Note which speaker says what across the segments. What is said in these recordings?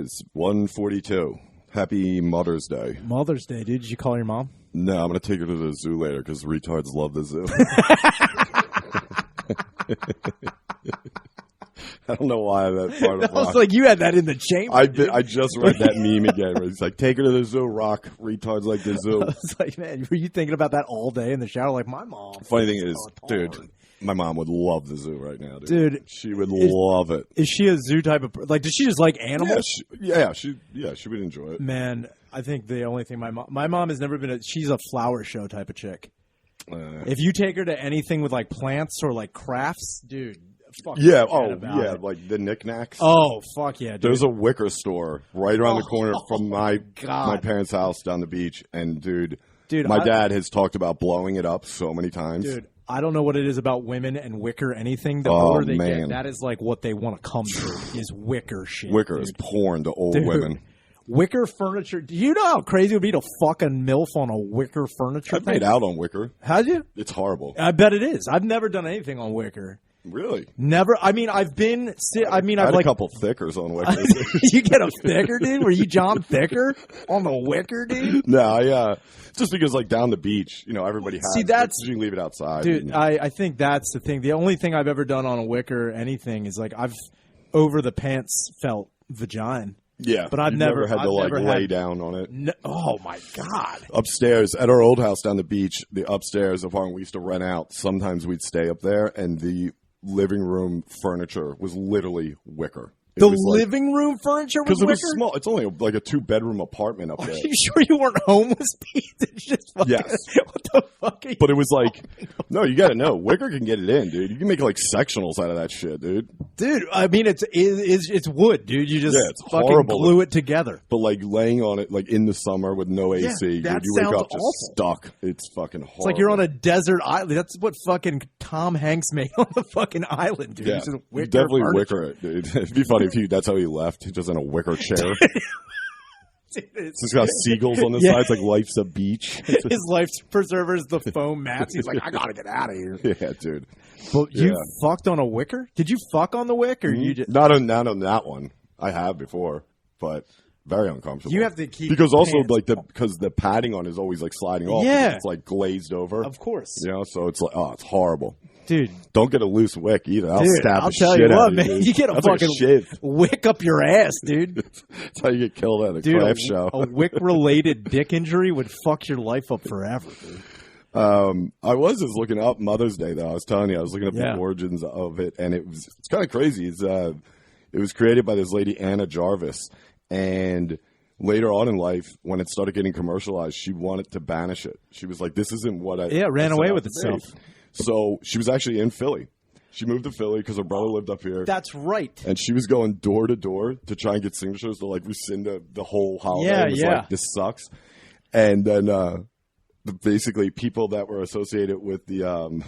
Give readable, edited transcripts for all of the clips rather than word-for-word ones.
Speaker 1: is 1:42. Happy Mother's Day.
Speaker 2: Mother's Day, dude. Did you call your mom?
Speaker 1: No, I'm going to take her to the zoo later because retards love the zoo. I don't know why that part of
Speaker 2: I was like, you had that in the chamber.
Speaker 1: I just read that meme again where it's like, take her to the zoo, Rock. Retards like the zoo.
Speaker 2: I was like, man, were you thinking about that all day in the shower? Like, my mom.
Speaker 1: Funny thing is, dude, my mom would love the zoo right now, dude.
Speaker 2: Dude.
Speaker 1: She would love it.
Speaker 2: Is she a zoo type of, like, does she just like animals?
Speaker 1: She would enjoy it.
Speaker 2: Man, I think the only thing my mom has never been she's a flower show type of chick. If you take her to anything with like plants or like crafts, dude. Fuck it.
Speaker 1: Like the knickknacks.
Speaker 2: Oh, fuck yeah, dude.
Speaker 1: There's a Wicker store right around the corner from my parents' house down the beach, and dude, my dad has talked about blowing it up so many times.
Speaker 2: Dude, I don't know what it is about women and Wicker anything. The more they get, that is like what they want to come to is Wicker shit.
Speaker 1: Wicker is porn to old women.
Speaker 2: Wicker furniture. Do you know how crazy it would be to fuck a MILF on a Wicker furniture
Speaker 1: I've made out on Wicker.
Speaker 2: Had you?
Speaker 1: It's horrible.
Speaker 2: I bet it is. I've never done anything on Wicker.
Speaker 1: Really?
Speaker 2: Never. I mean, I've been. I mean, I've
Speaker 1: had
Speaker 2: like
Speaker 1: a couple thickers on Wicker.
Speaker 2: You get a thicker, dude? Were you John Thicker on the Wicker, dude?
Speaker 1: No, just because like down the beach, you know, everybody has.
Speaker 2: See, that's
Speaker 1: you can leave it outside,
Speaker 2: dude. I think that's the thing. The only thing I've ever done on a Wicker anything is like I've over the pants felt vagina.
Speaker 1: Yeah,
Speaker 2: but I've never
Speaker 1: had to lay down on it.
Speaker 2: No, oh my god!
Speaker 1: Upstairs at our old house down the beach, the upstairs apartment we used to rent out. Sometimes we'd stay up there, and the living room furniture was literally Wicker.
Speaker 2: The living room furniture was Wicker?
Speaker 1: Because it was small. It's only like a 2-bedroom apartment up there.
Speaker 2: Are you sure you weren't homeless, Pete? Just fucking,
Speaker 1: yes.
Speaker 2: What the fuck are you
Speaker 1: But it was like, no, you got to know. Wicker can get it in, dude. You can make like sectionals out of that shit, dude.
Speaker 2: Dude, I mean, it's wood, dude. You just
Speaker 1: it's
Speaker 2: fucking
Speaker 1: horrible.
Speaker 2: glue it together.
Speaker 1: But like laying on it, like in the summer with no AC, dude, you wake up just stuck. It's fucking horrible.
Speaker 2: It's like you're on a desert island. That's what fucking Tom Hanks made on the fucking island, dude.
Speaker 1: Yeah, definitely Wicker it, dude. It'd be funny if that's how he left. He's just in a wicker chair. It's got seagulls on the sides, like life's a beach.
Speaker 2: His life preserver's the foam mats. He's like, I gotta get out of here.
Speaker 1: Yeah, dude.
Speaker 2: But you fucked on a Wicker? Did you fuck on the Wick, or you just
Speaker 1: not on that one? I have before, but very uncomfortable.
Speaker 2: You have to keep
Speaker 1: because also like because the padding on is always like sliding off.
Speaker 2: Yeah,
Speaker 1: it's like glazed over.
Speaker 2: Of course.
Speaker 1: You know, so it's like it's horrible.
Speaker 2: Dude,
Speaker 1: don't get a loose wick either. I'll
Speaker 2: stab
Speaker 1: the
Speaker 2: shit
Speaker 1: out of you,
Speaker 2: man. You get a fucking wick up your ass, dude.
Speaker 1: That's how you get killed at a craft show.
Speaker 2: A wick-related dick injury would fuck your life up forever, dude.
Speaker 1: I was just looking up Mother's Day, though. I was telling you, I was looking up the origins of it, and it's kind of crazy. It was created by this lady, Anna Jarvis, and later on in life, when it started getting commercialized, she wanted to banish it. She was like, this isn't what I...
Speaker 2: Yeah, it ran away with itself.
Speaker 1: So she was actually in Philly. She moved to Philly because her brother lived up here.
Speaker 2: That's right.
Speaker 1: And she was going door to door to try and get signatures to like rescind the whole holiday. It was like, this sucks. And then basically people that were associated with the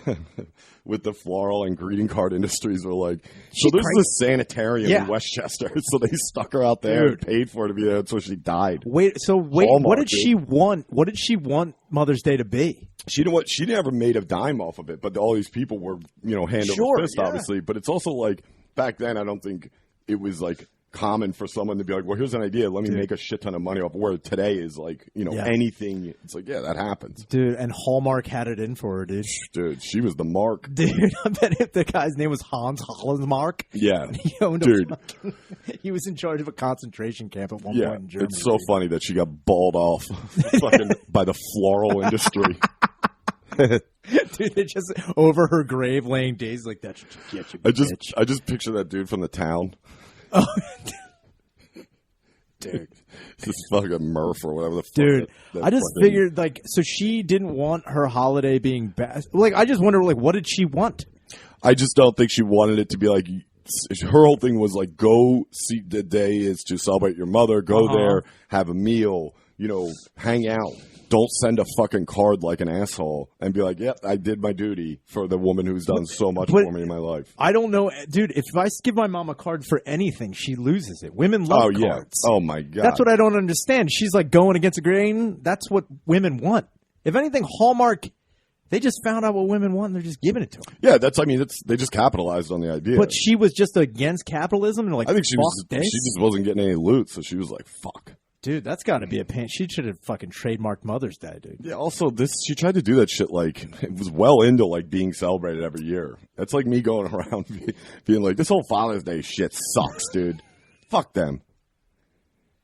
Speaker 1: with the floral and greeting card industries were like, so there's this sanitarium in Westchester. So they stuck her out there and paid for her to be there until she died.
Speaker 2: Wait, what did she want? What did she want Mother's Day to be?
Speaker 1: She never made a dime off of it, but all these people were, hand over fist, obviously. But it's also like back then, I don't think it was like common for someone to be like, well, here's an idea. Let me make a shit ton of money off. Where today is like, anything. It's like, that happens.
Speaker 2: Dude, and Hallmark had it in for her, dude.
Speaker 1: Dude, she was the mark.
Speaker 2: Dude, I bet if the guy's name was Hans Hollandsmark.
Speaker 1: Yeah.
Speaker 2: He owned he was in charge of a concentration camp at one point in Germany.
Speaker 1: It's so funny that she got balled off by the floral industry.
Speaker 2: Dude, they just over her grave laying days like that should get you.
Speaker 1: I just picture that dude from The Town.
Speaker 2: Oh, dude,
Speaker 1: this fucking Murph or whatever the fuck.
Speaker 2: Dude, I just figured like, so she didn't want her holiday being bad. Like, I just wonder, like, what did she want?
Speaker 1: I just don't think she wanted it to be like. Her whole thing was like, go see the day is to celebrate your mother. Go there, have a meal, hang out. Don't send a fucking card like an asshole and be like, yep, I did my duty for the woman who's done so much for me in my life.
Speaker 2: I don't know. Dude, if I give my mom a card for anything, she loses it. Women love cards.
Speaker 1: Oh, my God.
Speaker 2: That's what I don't understand. She's like going against the grain. That's what women want. If anything, Hallmark They just found out what women want and they're just giving it to them.
Speaker 1: Yeah, they just capitalized on the idea.
Speaker 2: But she was just against capitalism and like,
Speaker 1: I think she just wasn't getting any loot, so she was like, fuck.
Speaker 2: Dude, that's got to be a pain. She should have fucking trademarked Mother's Day, dude.
Speaker 1: Yeah, also, she tried to do that shit, like, it was well into, like, being celebrated every year. That's like me going around being like, this whole Father's Day shit sucks, dude. Fuck them.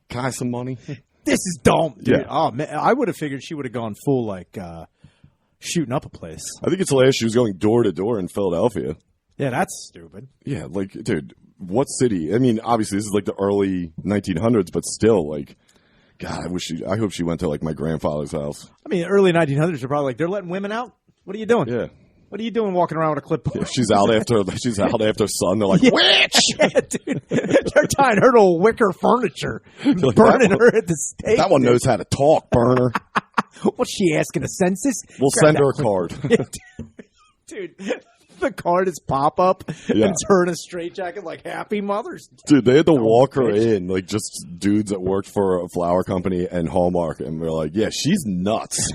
Speaker 1: Can I have some money?
Speaker 2: This is dumb, dude.
Speaker 1: Yeah.
Speaker 2: Oh, man, I would have figured she would have gone full, like, shooting up a place.
Speaker 1: I think it's hilarious she was going door to door in Philadelphia.
Speaker 2: Yeah, that's stupid.
Speaker 1: Yeah, like, dude, what city? I mean, obviously, this is like the early 1900s, but still, like, God, I hope she went to, like, my grandfather's house.
Speaker 2: I mean, early 1900s are probably like, they're letting women out? What are you doing?
Speaker 1: Yeah.
Speaker 2: What are you doing walking around with a clipboard?
Speaker 1: Yeah, she's out after son. They're like, witch!
Speaker 2: Yeah, dude. They're tying her to Wicker furniture,
Speaker 1: like,
Speaker 2: burning her at the stake.
Speaker 1: That one knows how to talk, burner.
Speaker 2: What's she asking, a census?
Speaker 1: We'll send her a card.
Speaker 2: Dude, the card is pop up and turn a straitjacket like Happy Mother's Day.
Speaker 1: Dude, they had to walk her in, like just dudes that worked for a flower company and Hallmark, and we're like, yeah, she's nuts.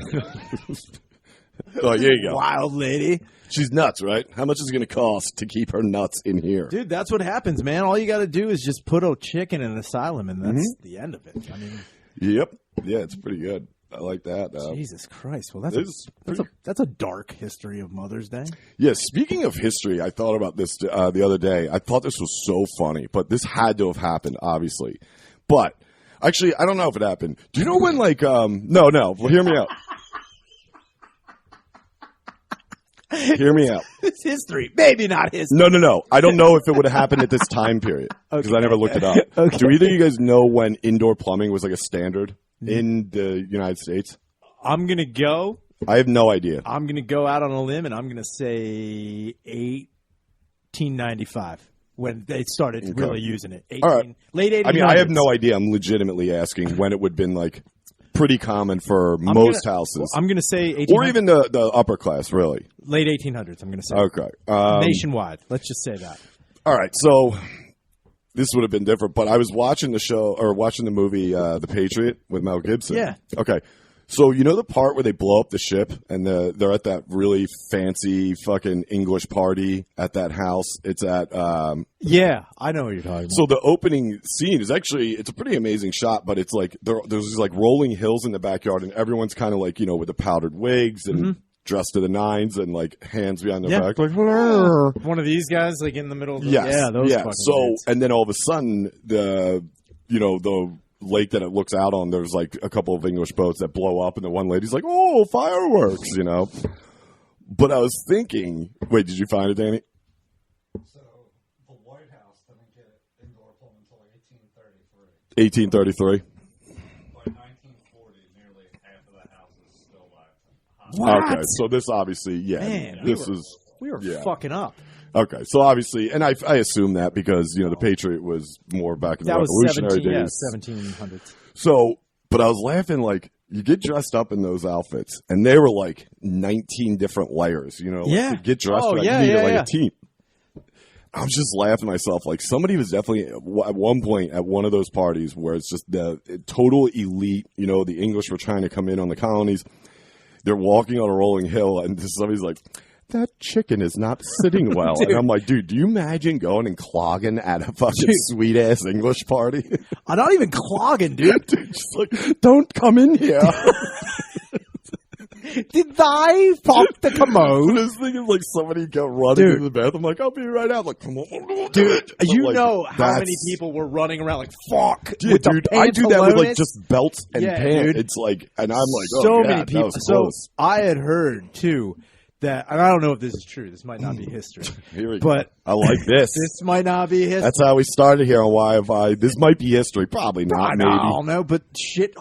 Speaker 1: Like, here you go.
Speaker 2: Wild lady.
Speaker 1: She's nuts, right? How much is it going to cost to keep her nuts in here?
Speaker 2: Dude, that's what happens, man. All you got to do is just put a chick in an asylum, and that's the end of it. I mean,
Speaker 1: yep. Yeah, it's pretty good. I like that.
Speaker 2: Jesus Christ. Well, that's a dark history of Mother's Day.
Speaker 1: Yeah, speaking of history, I thought about this the other day. I thought this was so funny, but this had to have happened, obviously. But, actually, I don't know if it happened. Do you know when, like, no, well, hear me out. Hear me out.
Speaker 2: It's history. Maybe not history.
Speaker 1: No. I don't know if it would have happened at this time period because I never looked it up.
Speaker 2: Okay.
Speaker 1: Do either of you guys know when indoor plumbing was like a standard in the United States?
Speaker 2: I'm going to go.
Speaker 1: I have no idea.
Speaker 2: I'm going to go out on a limb, and I'm going to say 1895 when they started really using it.
Speaker 1: All right.
Speaker 2: Late 1800s.
Speaker 1: I mean, I have no idea. I'm legitimately asking when it would have been like pretty common for most houses.
Speaker 2: I'm going to say 1800s.
Speaker 1: Or even the upper class, really.
Speaker 2: Late 1800s, I'm going to say.
Speaker 1: Okay.
Speaker 2: Nationwide. Let's just say that.
Speaker 1: All right. So this would have been different, but I was watching the movie The Patriot with Mel Gibson.
Speaker 2: Yeah.
Speaker 1: Okay. So you know the part where they blow up the ship and they're at that really fancy fucking English party at that house? It's at
Speaker 2: yeah, I know what you're talking about.
Speaker 1: So the opening scene is actually, it's a pretty amazing shot, but it's like there's these like rolling hills in the backyard and everyone's kind of like, you know, with the powdered wigs and dressed to the nines and like hands behind their back, like
Speaker 2: one of these guys like in the middle of the
Speaker 1: those
Speaker 2: fucking dudes.
Speaker 1: And then all of a sudden the lake that it looks out on, there's like a couple of English boats that blow up and the one lady's like, oh, fireworks, you know. But I was thinking, wait, did you find it, Danny?
Speaker 3: So the White House didn't get indoor plumbing until like 1833.
Speaker 1: 1833.
Speaker 3: By 1940, nearly half of the house is still alive.
Speaker 2: What?
Speaker 1: Okay, so this obviously,
Speaker 2: Man, we were fucking up.
Speaker 1: Okay, so obviously, and I assume that because, you know, the Patriot was more back in the Revolutionary days.
Speaker 2: 1700s.
Speaker 1: So, but I was laughing, like, you get dressed up in those outfits, and they were like 19 different layers, you know? Like, to get dressed up, you needed like a team. I was just laughing at myself. Like, somebody was definitely, at one point, at one of those parties where it's just the total elite, you know, the English were trying to come in on the colonies. They're walking on a rolling hill, and somebody's like, that chicken is not sitting well. And I'm like, dude, do you imagine going and clogging at a fucking sweet-ass English party?
Speaker 2: I'm not even clogging, dude.
Speaker 1: Dude, just like, don't come in here.
Speaker 2: Did I pop the commode?
Speaker 1: This thing is like somebody got running into the bathroom. I'm like, I'll be right out. I'm like, come on.
Speaker 2: Dude, you
Speaker 1: like,
Speaker 2: know how many people were running around like, fuck.
Speaker 1: Dude, I do that with like just belts and pants. Dude. It's like, and I'm like, oh,
Speaker 2: so
Speaker 1: God,
Speaker 2: many people.
Speaker 1: So
Speaker 2: I had heard, too, that, and I don't know if this is true. This might not be history.
Speaker 1: Here we
Speaker 2: go.
Speaker 1: I like this.
Speaker 2: This might not be history.
Speaker 1: That's how we started here on YFI. This might be history. Probably not, maybe.
Speaker 2: I don't know, but shit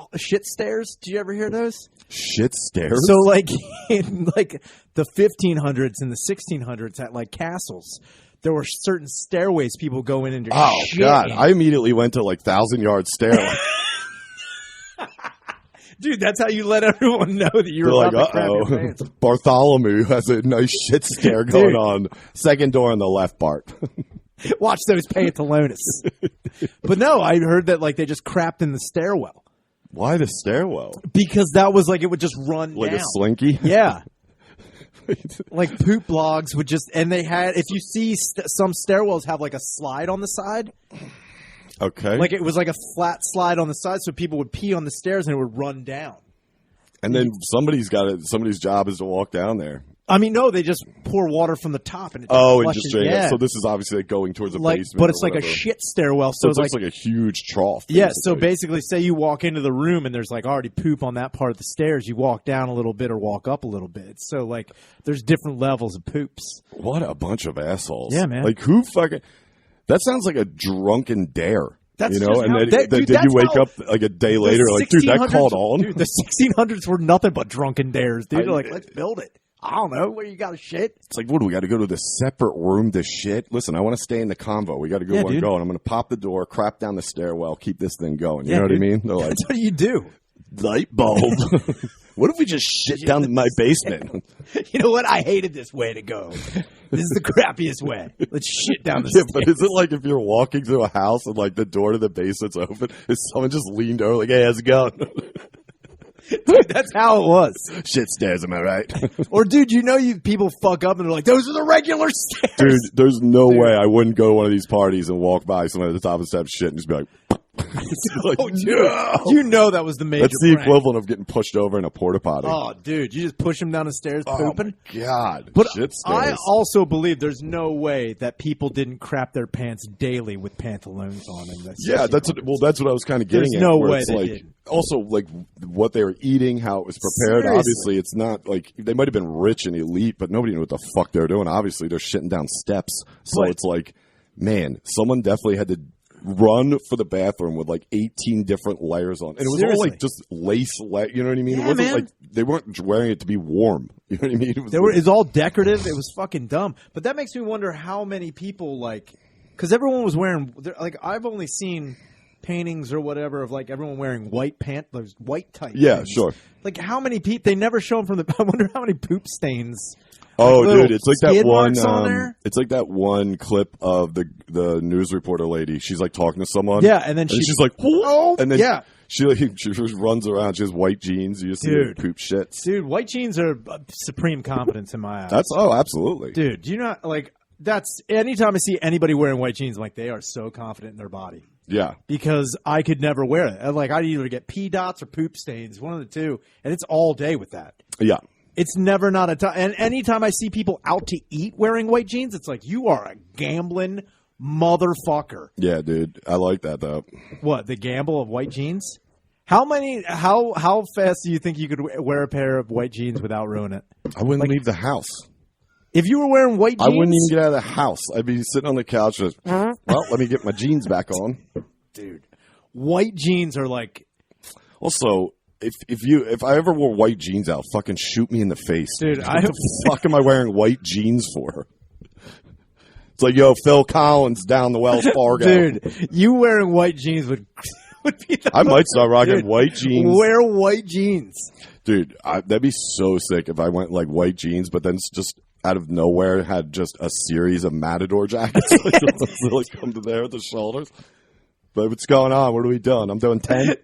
Speaker 2: stairs. Do you ever hear those?
Speaker 1: Shit stairs?
Speaker 2: So, like, in, like, the 1500s and the 1600s at, like, castles, there were certain stairways people go in and do shit.
Speaker 1: God. I immediately went to, like, 1,000-yard stairway.
Speaker 2: Dude, that's how you let everyone know that you're
Speaker 1: like,
Speaker 2: about to crap your pants.
Speaker 1: Bartholomew has a nice shit stare going on. Second door on the left, Bart.
Speaker 2: Watch those pantalones. But no, I heard that like they just crapped in the stairwell.
Speaker 1: Why the stairwell?
Speaker 2: Because that was like it would just run
Speaker 1: like
Speaker 2: down.
Speaker 1: a slinky?
Speaker 2: Yeah. Like poop blogs would just, and they had, if you see some stairwells have like a slide on the side.
Speaker 1: Okay.
Speaker 2: Like it was like a flat slide on the side, so people would pee on the stairs and it would run down.
Speaker 1: And then somebody's job is to walk down there.
Speaker 2: I mean, no, they just pour water from the top and it
Speaker 1: and just drain it. So this is obviously like going towards a basement.
Speaker 2: But it's like a shit stairwell. So
Speaker 1: it looks like a huge trough.
Speaker 2: Yeah, so basically say you walk into the room and there's like already poop on that part of the stairs. You walk down a little bit or walk up a little bit. So like there's different levels of poops.
Speaker 1: What a bunch of assholes.
Speaker 2: Yeah, man.
Speaker 1: Like who fucking... That sounds like a drunken dare.
Speaker 2: That's
Speaker 1: and did you wake up like a day later like, dude, that caught on?
Speaker 2: Dude, the 1600s were nothing but drunken dares. Dude, they're like, let's build it. I don't know. Where you got to shit?
Speaker 1: It's like, what do we got to go to the separate room to shit? Listen, I want to stay in the convo. We got to go and go. And I'm going to pop the door, crap down the stairwell, keep this thing going. You know what I mean? They're like,
Speaker 2: that's what you do.
Speaker 1: Light bulb. What if we just shit down in my basement?
Speaker 2: You know what? I hated this way to go. This is the crappiest way. Let's shit down the stairs.
Speaker 1: But is it like if you're walking through a house and like the door to the basement's open, is someone just leaned over like, hey, how's it going?
Speaker 2: Dude, that's how it was.
Speaker 1: Shit stairs, am I right?
Speaker 2: Or, dude, people fuck up and they're like, those are the regular stairs.
Speaker 1: Dude, there's no way I wouldn't go to one of these parties and walk by someone at the top of the steps shit and just be like, like,
Speaker 2: oh, dude. No. You know that was the major
Speaker 1: That's the
Speaker 2: prank.
Speaker 1: equivalent of getting pushed over in a porta potty.
Speaker 2: Oh, dude, you just push him down the stairs pooping?
Speaker 1: Oh, my God.
Speaker 2: But
Speaker 1: shit stairs.
Speaker 2: I also believe there's no way that people didn't crap their pants daily with pantaloons on.
Speaker 1: That's what I was kind of getting
Speaker 2: at. There's no way they didn't.
Speaker 1: Also, like, what they were eating, how it was prepared. Seriously. Obviously, it's not like they might have been rich and elite, but nobody knew what the fuck they were doing. Obviously, they're shitting down steps. So It's like, man, someone definitely had to run for the bathroom with like 18 different layers on. And it was all like just lace, you know what I mean?
Speaker 2: Yeah,
Speaker 1: it wasn't
Speaker 2: man.
Speaker 1: like they weren't wearing it to be warm. You know what I mean?
Speaker 2: It was all decorative. It was fucking dumb. But that makes me wonder how many people because everyone was wearing, like, I've only seen paintings or whatever of like everyone wearing those white tight things.
Speaker 1: Sure.
Speaker 2: Like how many people, they never show them from I wonder how many poop stains.
Speaker 1: Oh, dude, it's like that one.
Speaker 2: It's
Speaker 1: like that one clip of the news reporter lady. She's like talking to someone.
Speaker 2: Yeah, and then
Speaker 1: she's like, "Oh," and then she runs around. She has white jeans. You just see her poop shits.
Speaker 2: Dude, white jeans are supreme confidence in my eyes.
Speaker 1: Absolutely,
Speaker 2: dude. Do you not like? That's anytime I see anybody wearing white jeans, I'm like, they are so confident in their body.
Speaker 1: Yeah,
Speaker 2: because I could never wear it. Like I'd either get pee dots or poop stains, one of the two, and it's all day with that.
Speaker 1: Yeah.
Speaker 2: It's never not a time. And anytime I see people out to eat wearing white jeans, it's like, you are a gambling motherfucker.
Speaker 1: Yeah, dude. I like that, though.
Speaker 2: What, the gamble of white jeans? How fast do you think you could wear a pair of white jeans without ruining it?
Speaker 1: I wouldn't leave the house.
Speaker 2: If you were wearing white jeans?
Speaker 1: I wouldn't even get out of the house. I'd be sitting on the couch and well, let me get my jeans back on.
Speaker 2: Dude, white jeans are like...
Speaker 1: Also... If I ever wore white jeans out, fucking shoot me in the face.
Speaker 2: Dude,
Speaker 1: what the fuck am I wearing white jeans for? It's like, yo, Phil Collins down the Wells Fargo.
Speaker 2: Dude, you wearing white jeans would be
Speaker 1: I might start rocking white jeans.
Speaker 2: Wear white jeans.
Speaker 1: Dude, that'd be so sick if I went like white jeans, but then just out of nowhere had just a series of Matador jackets. like come to there at the shoulders. But what's going on? What are we doing? I'm doing 10.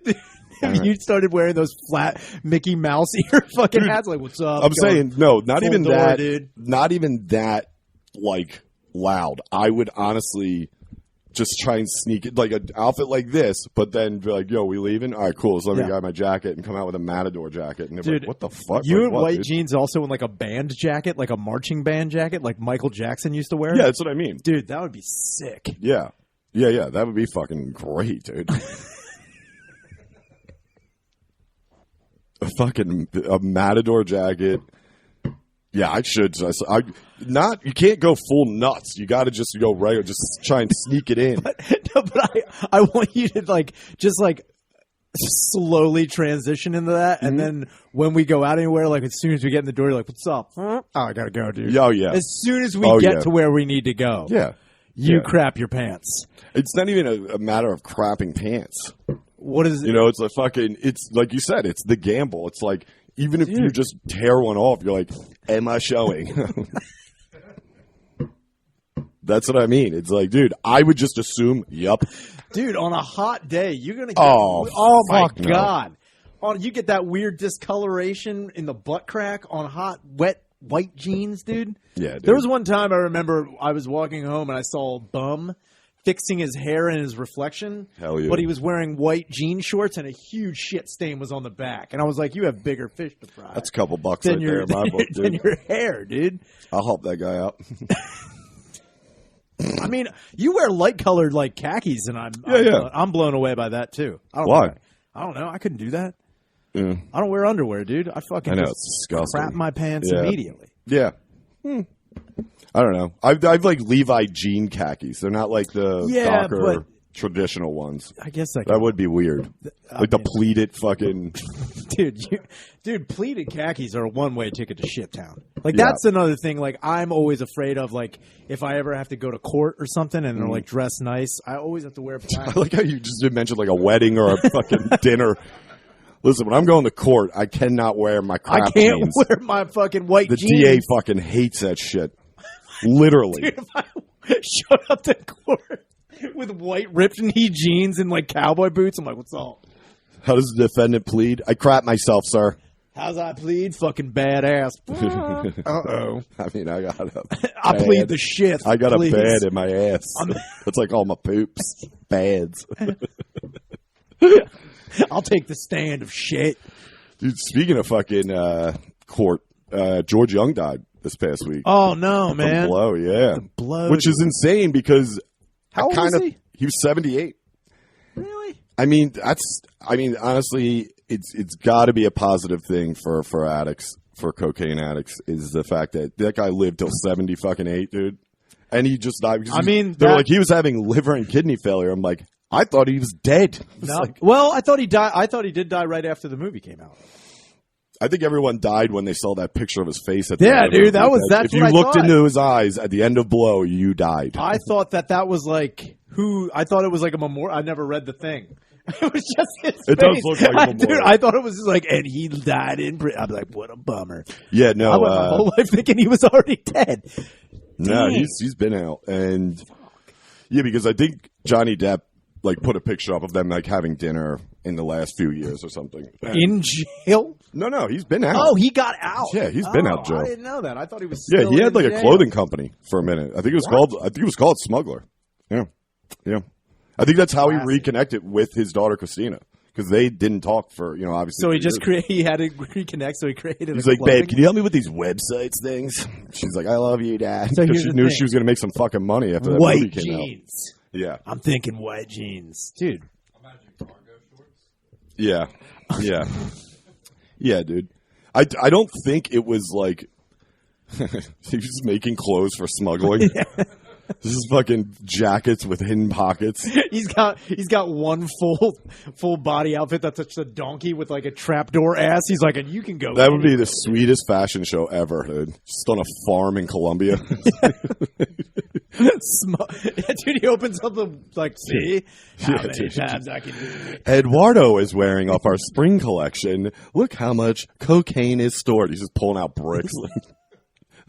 Speaker 2: Right. You started wearing those flat Mickey Mouse ear fucking hats. Like, what's up?
Speaker 1: I'm saying, no, not even that.
Speaker 2: Dude.
Speaker 1: Not even that, like, loud. I would honestly just try and sneak it, like an outfit like this, but then be like, yo, we leaving? All right, cool. So let me grab my jacket and come out with a Matador jacket. And they're like, what the fuck?
Speaker 2: You had white jeans also in like a band jacket, like a marching band jacket, like Michael Jackson used to wear?
Speaker 1: Yeah, that's what I mean.
Speaker 2: Dude, that would be sick.
Speaker 1: Yeah. Yeah, that would be fucking great, dude. A Matador jacket. Yeah, I should. You can't go full nuts. You got to just go regular. Just try and sneak it in.
Speaker 2: But I want you to just slowly transition into that, and then when we go out anywhere, like as soon as we get in the door, you're like, "What's up?" Oh, I gotta go, dude.
Speaker 1: Oh yeah.
Speaker 2: As soon as we get to where we need to go, you crap your pants.
Speaker 1: It's not even a matter of crapping pants.
Speaker 2: What is it?
Speaker 1: It's a fucking, it's like you said, it's the gamble. It's like, even if you just tear one off, you're like, am I showing? That's what I mean. It's like, dude, I would just assume, yup.
Speaker 2: Dude, on a hot day, you're going to get,
Speaker 1: oh
Speaker 2: my God. You get that weird discoloration in the butt crack on hot, wet white jeans, dude.
Speaker 1: Yeah, dude.
Speaker 2: There was one time I remember I was walking home and I saw a bum fixing his hair and his reflection.
Speaker 1: Hell yeah.
Speaker 2: But he was wearing white jean shorts and a huge shit stain was on the back. And I was like, you have bigger fish to fry.
Speaker 1: That's a couple bucks right there in my book, dude.
Speaker 2: Than your hair, dude.
Speaker 1: I'll help that guy out.
Speaker 2: I mean, you wear light-colored, like, khakis, and I'm blown away by that, too.
Speaker 1: Why?
Speaker 2: I don't know. I couldn't do that.
Speaker 1: Yeah.
Speaker 2: I don't wear underwear, dude. I fucking
Speaker 1: it's disgusting.
Speaker 2: crap my pants immediately.
Speaker 1: Yeah. I don't know. I've like Levi jean khakis. They're not like the Docker traditional ones.
Speaker 2: I guess
Speaker 1: that would be weird. Like the pleated fucking
Speaker 2: dude. Pleated khakis are a one-way ticket to shit town. Like that's another thing. Like I'm always afraid of. Like if I ever have to go to court or something and they're like dressed nice, I always have to wear black.
Speaker 1: I like how you just mentioned like a wedding or a fucking dinner. Listen, when I'm going to court, I cannot wear my crap
Speaker 2: I can't
Speaker 1: jeans.
Speaker 2: wear my fucking white
Speaker 1: the
Speaker 2: jeans.
Speaker 1: DA fucking hates that shit. Literally.
Speaker 2: Dude, if I showed up to court with white ripped knee jeans and like cowboy boots, I'm like, what's up?
Speaker 1: How does the defendant plead? I crap myself, sir.
Speaker 2: How's I plead? Fucking badass. Uh-oh.
Speaker 1: I mean, I got
Speaker 2: I plead the shit.
Speaker 1: I got
Speaker 2: please.
Speaker 1: a bad in my ass. It's like all my poops. Bads.
Speaker 2: I'll take the stand of shit.
Speaker 1: Dude, speaking of fucking court, George Young died this past week.
Speaker 2: Oh, no, man.
Speaker 1: Blow, yeah.
Speaker 2: Blow.
Speaker 1: Which is insane because
Speaker 2: how old was he?
Speaker 1: He was 78.
Speaker 2: Really?
Speaker 1: I mean, honestly, it's got to be a positive thing for addicts, for cocaine addicts, is the fact that guy lived till 70 fucking 8, dude. And he just died because they're like he was having liver and kidney failure. I'm like, I thought he was dead.
Speaker 2: Well, I thought he died. I thought he did die right after the movie came out.
Speaker 1: I think everyone died when they saw that picture of his face at the end.
Speaker 2: Yeah, dude, that's
Speaker 1: if you looked into his eyes at the end of Blow, you died.
Speaker 2: I thought that was like I thought it was like a memorial. I never read the thing. It was just his face.
Speaker 1: It does look like a memorial.
Speaker 2: Dude, I thought it was just like, and he died in prison. I'm like, what a bummer.
Speaker 1: Yeah, no.
Speaker 2: I went my whole life thinking he was already dead.
Speaker 1: No, he's been out, and because I think Johnny Depp like put a picture up of them like having dinner in the last few years or something.
Speaker 2: In jail?
Speaker 1: No, he's been out.
Speaker 2: Oh, he got out.
Speaker 1: Yeah, he's been out, Joe.
Speaker 2: I didn't know that. I thought he was still
Speaker 1: he had like
Speaker 2: jail.
Speaker 1: a clothing company for a minute. I think it was called Smuggler. Yeah. I think that's how he reconnected with his daughter Christina, because they didn't talk for obviously.
Speaker 2: So he had to reconnect. So he created.
Speaker 1: He's like, babe, can you help me with these websites things? She's like, I love you, Dad.
Speaker 2: So
Speaker 1: because she knew she was going to make some fucking money after that movie came out.
Speaker 2: White jeans.
Speaker 1: Yeah,
Speaker 2: I'm thinking white jeans, dude.
Speaker 3: Imagine cargo shorts.
Speaker 1: Yeah, dude. I don't think it was like he was making clothes for smuggling. Yeah. This is fucking jackets with hidden pockets.
Speaker 2: He's got one full body outfit that's just a donkey with like a trapdoor ass. He's like, and you can go.
Speaker 1: That would be the sweetest fashion show ever, dude. Just on a farm in Colombia.
Speaker 2: Dude, he opens up the see how many
Speaker 1: dude.
Speaker 2: times I can do it.
Speaker 1: Eduardo is wearing up our spring collection. Look how much cocaine is stored. He's just pulling out bricks.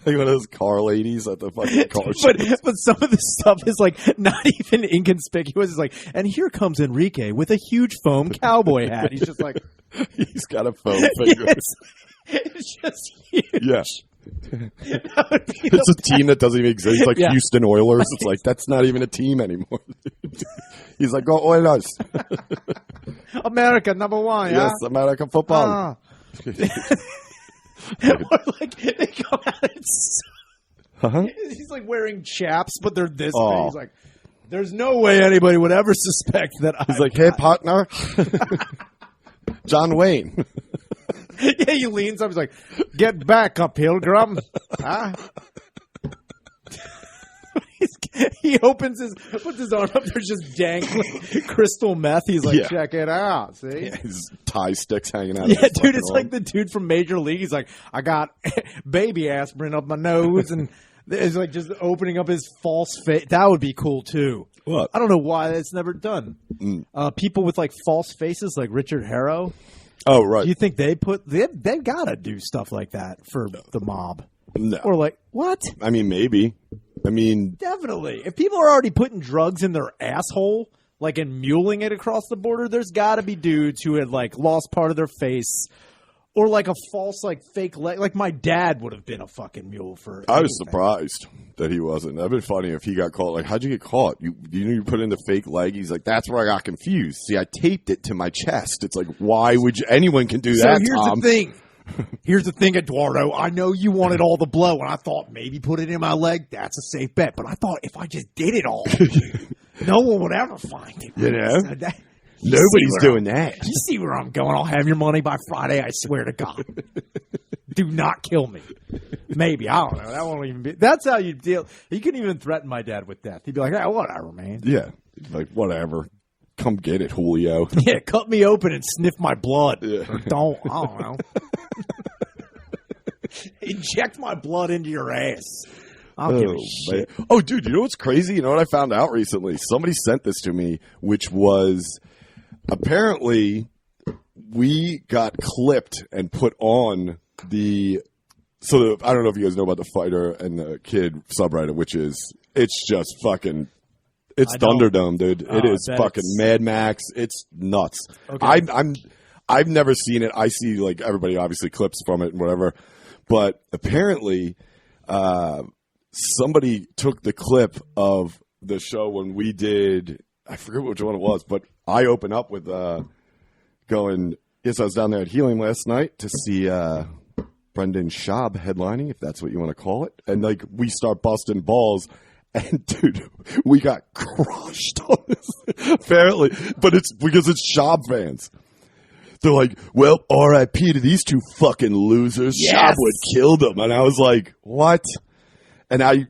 Speaker 1: Like one of those car ladies at the fucking car show.
Speaker 2: But some of the stuff is like not even inconspicuous. It's like, and here comes Enrique with a huge foam cowboy hat. He's just like,
Speaker 1: he's got a foam finger.
Speaker 2: Yes. It's just huge.
Speaker 1: Yeah. It's a team that doesn't even exist. It's like Houston Oilers. It's like, that's not even a team anymore. He's like, go Oilers.
Speaker 2: America #1.
Speaker 1: Yes, American football.
Speaker 2: Or like they come out and he's like wearing chaps, but they're this big. He's like, there's no way anybody would ever suspect that.
Speaker 1: He's like, hey, partner. John Wayne.
Speaker 2: Yeah, he leans up. He's like, get back up, Pilgrim. He puts his arm up. There's just dangling crystal meth. He's like, check it out. See?
Speaker 1: Yeah, his tie sticks hanging out.
Speaker 2: Yeah, dude, it's like the dude from Major League. He's like, I got baby aspirin up my nose, and it's like just opening up his false face. That would be cool too.
Speaker 1: What?
Speaker 2: I don't know why it's never done. People with like false faces, like Richard Harrow.
Speaker 1: Oh, right.
Speaker 2: Do you think they've got to do stuff like that for the mob?
Speaker 1: No.
Speaker 2: Or like, what?
Speaker 1: I mean, maybe.
Speaker 2: Definitely. If people are already putting drugs in their asshole, like and muling it across the border, there's got to be dudes who had like lost part of their face Or like a false, like fake leg. Like my dad would have been a fucking mule for.
Speaker 1: I was surprised that he wasn't. That'd been funny if he got caught. Like, how'd you get caught? You put in the fake leg. He's like, that's where I got confused. See, I taped it to my chest. It's like, why would anyone can do that?
Speaker 2: So here's
Speaker 1: Tom?
Speaker 2: the thing. Here's the thing, Eduardo. I know you wanted all the blow, and I thought maybe put it in my leg. That's a safe bet. But I thought if I just did it all, no one would ever find it.
Speaker 1: You know.
Speaker 2: So
Speaker 1: Nobody's doing that.
Speaker 2: You see where I'm going. I'll have your money by Friday, I swear to God. Do not kill me. Maybe. I don't know. That won't even be. That's how you deal. You couldn't even threaten my dad with death. He'd be like, hey, whatever, man.
Speaker 1: Yeah. Like, whatever. Come get it, Julio.
Speaker 2: Yeah, cut me open and sniff my blood.
Speaker 1: Yeah.
Speaker 2: Or don't. I don't know. Inject my blood into your ass. I don't give a shit.
Speaker 1: Man. Oh, dude, you know what's crazy? You know what I found out recently? Somebody sent this to me, which was... Apparently, we got clipped and put on the. So I don't know if you guys know about the fighter and the kid subreddit, which is it's just fucking. It's Thunderdome, dude. It is fucking Mad Max. It's nuts. Okay. I've never seen it. I see like everybody obviously clips from it and whatever, but apparently, somebody took the clip of the show when we did. I forget which one it was, but I open up with going, yes, I was down there at Helium last night to see Brendan Schaub headlining, if that's what you want to call it. And, like, we start busting balls. And, dude, we got crushed on this, apparently. But it's because it's Schaub fans. They're like, well, R.I.P. to these two fucking losers. Yes! Schaub would kill them. And I was like, what? And I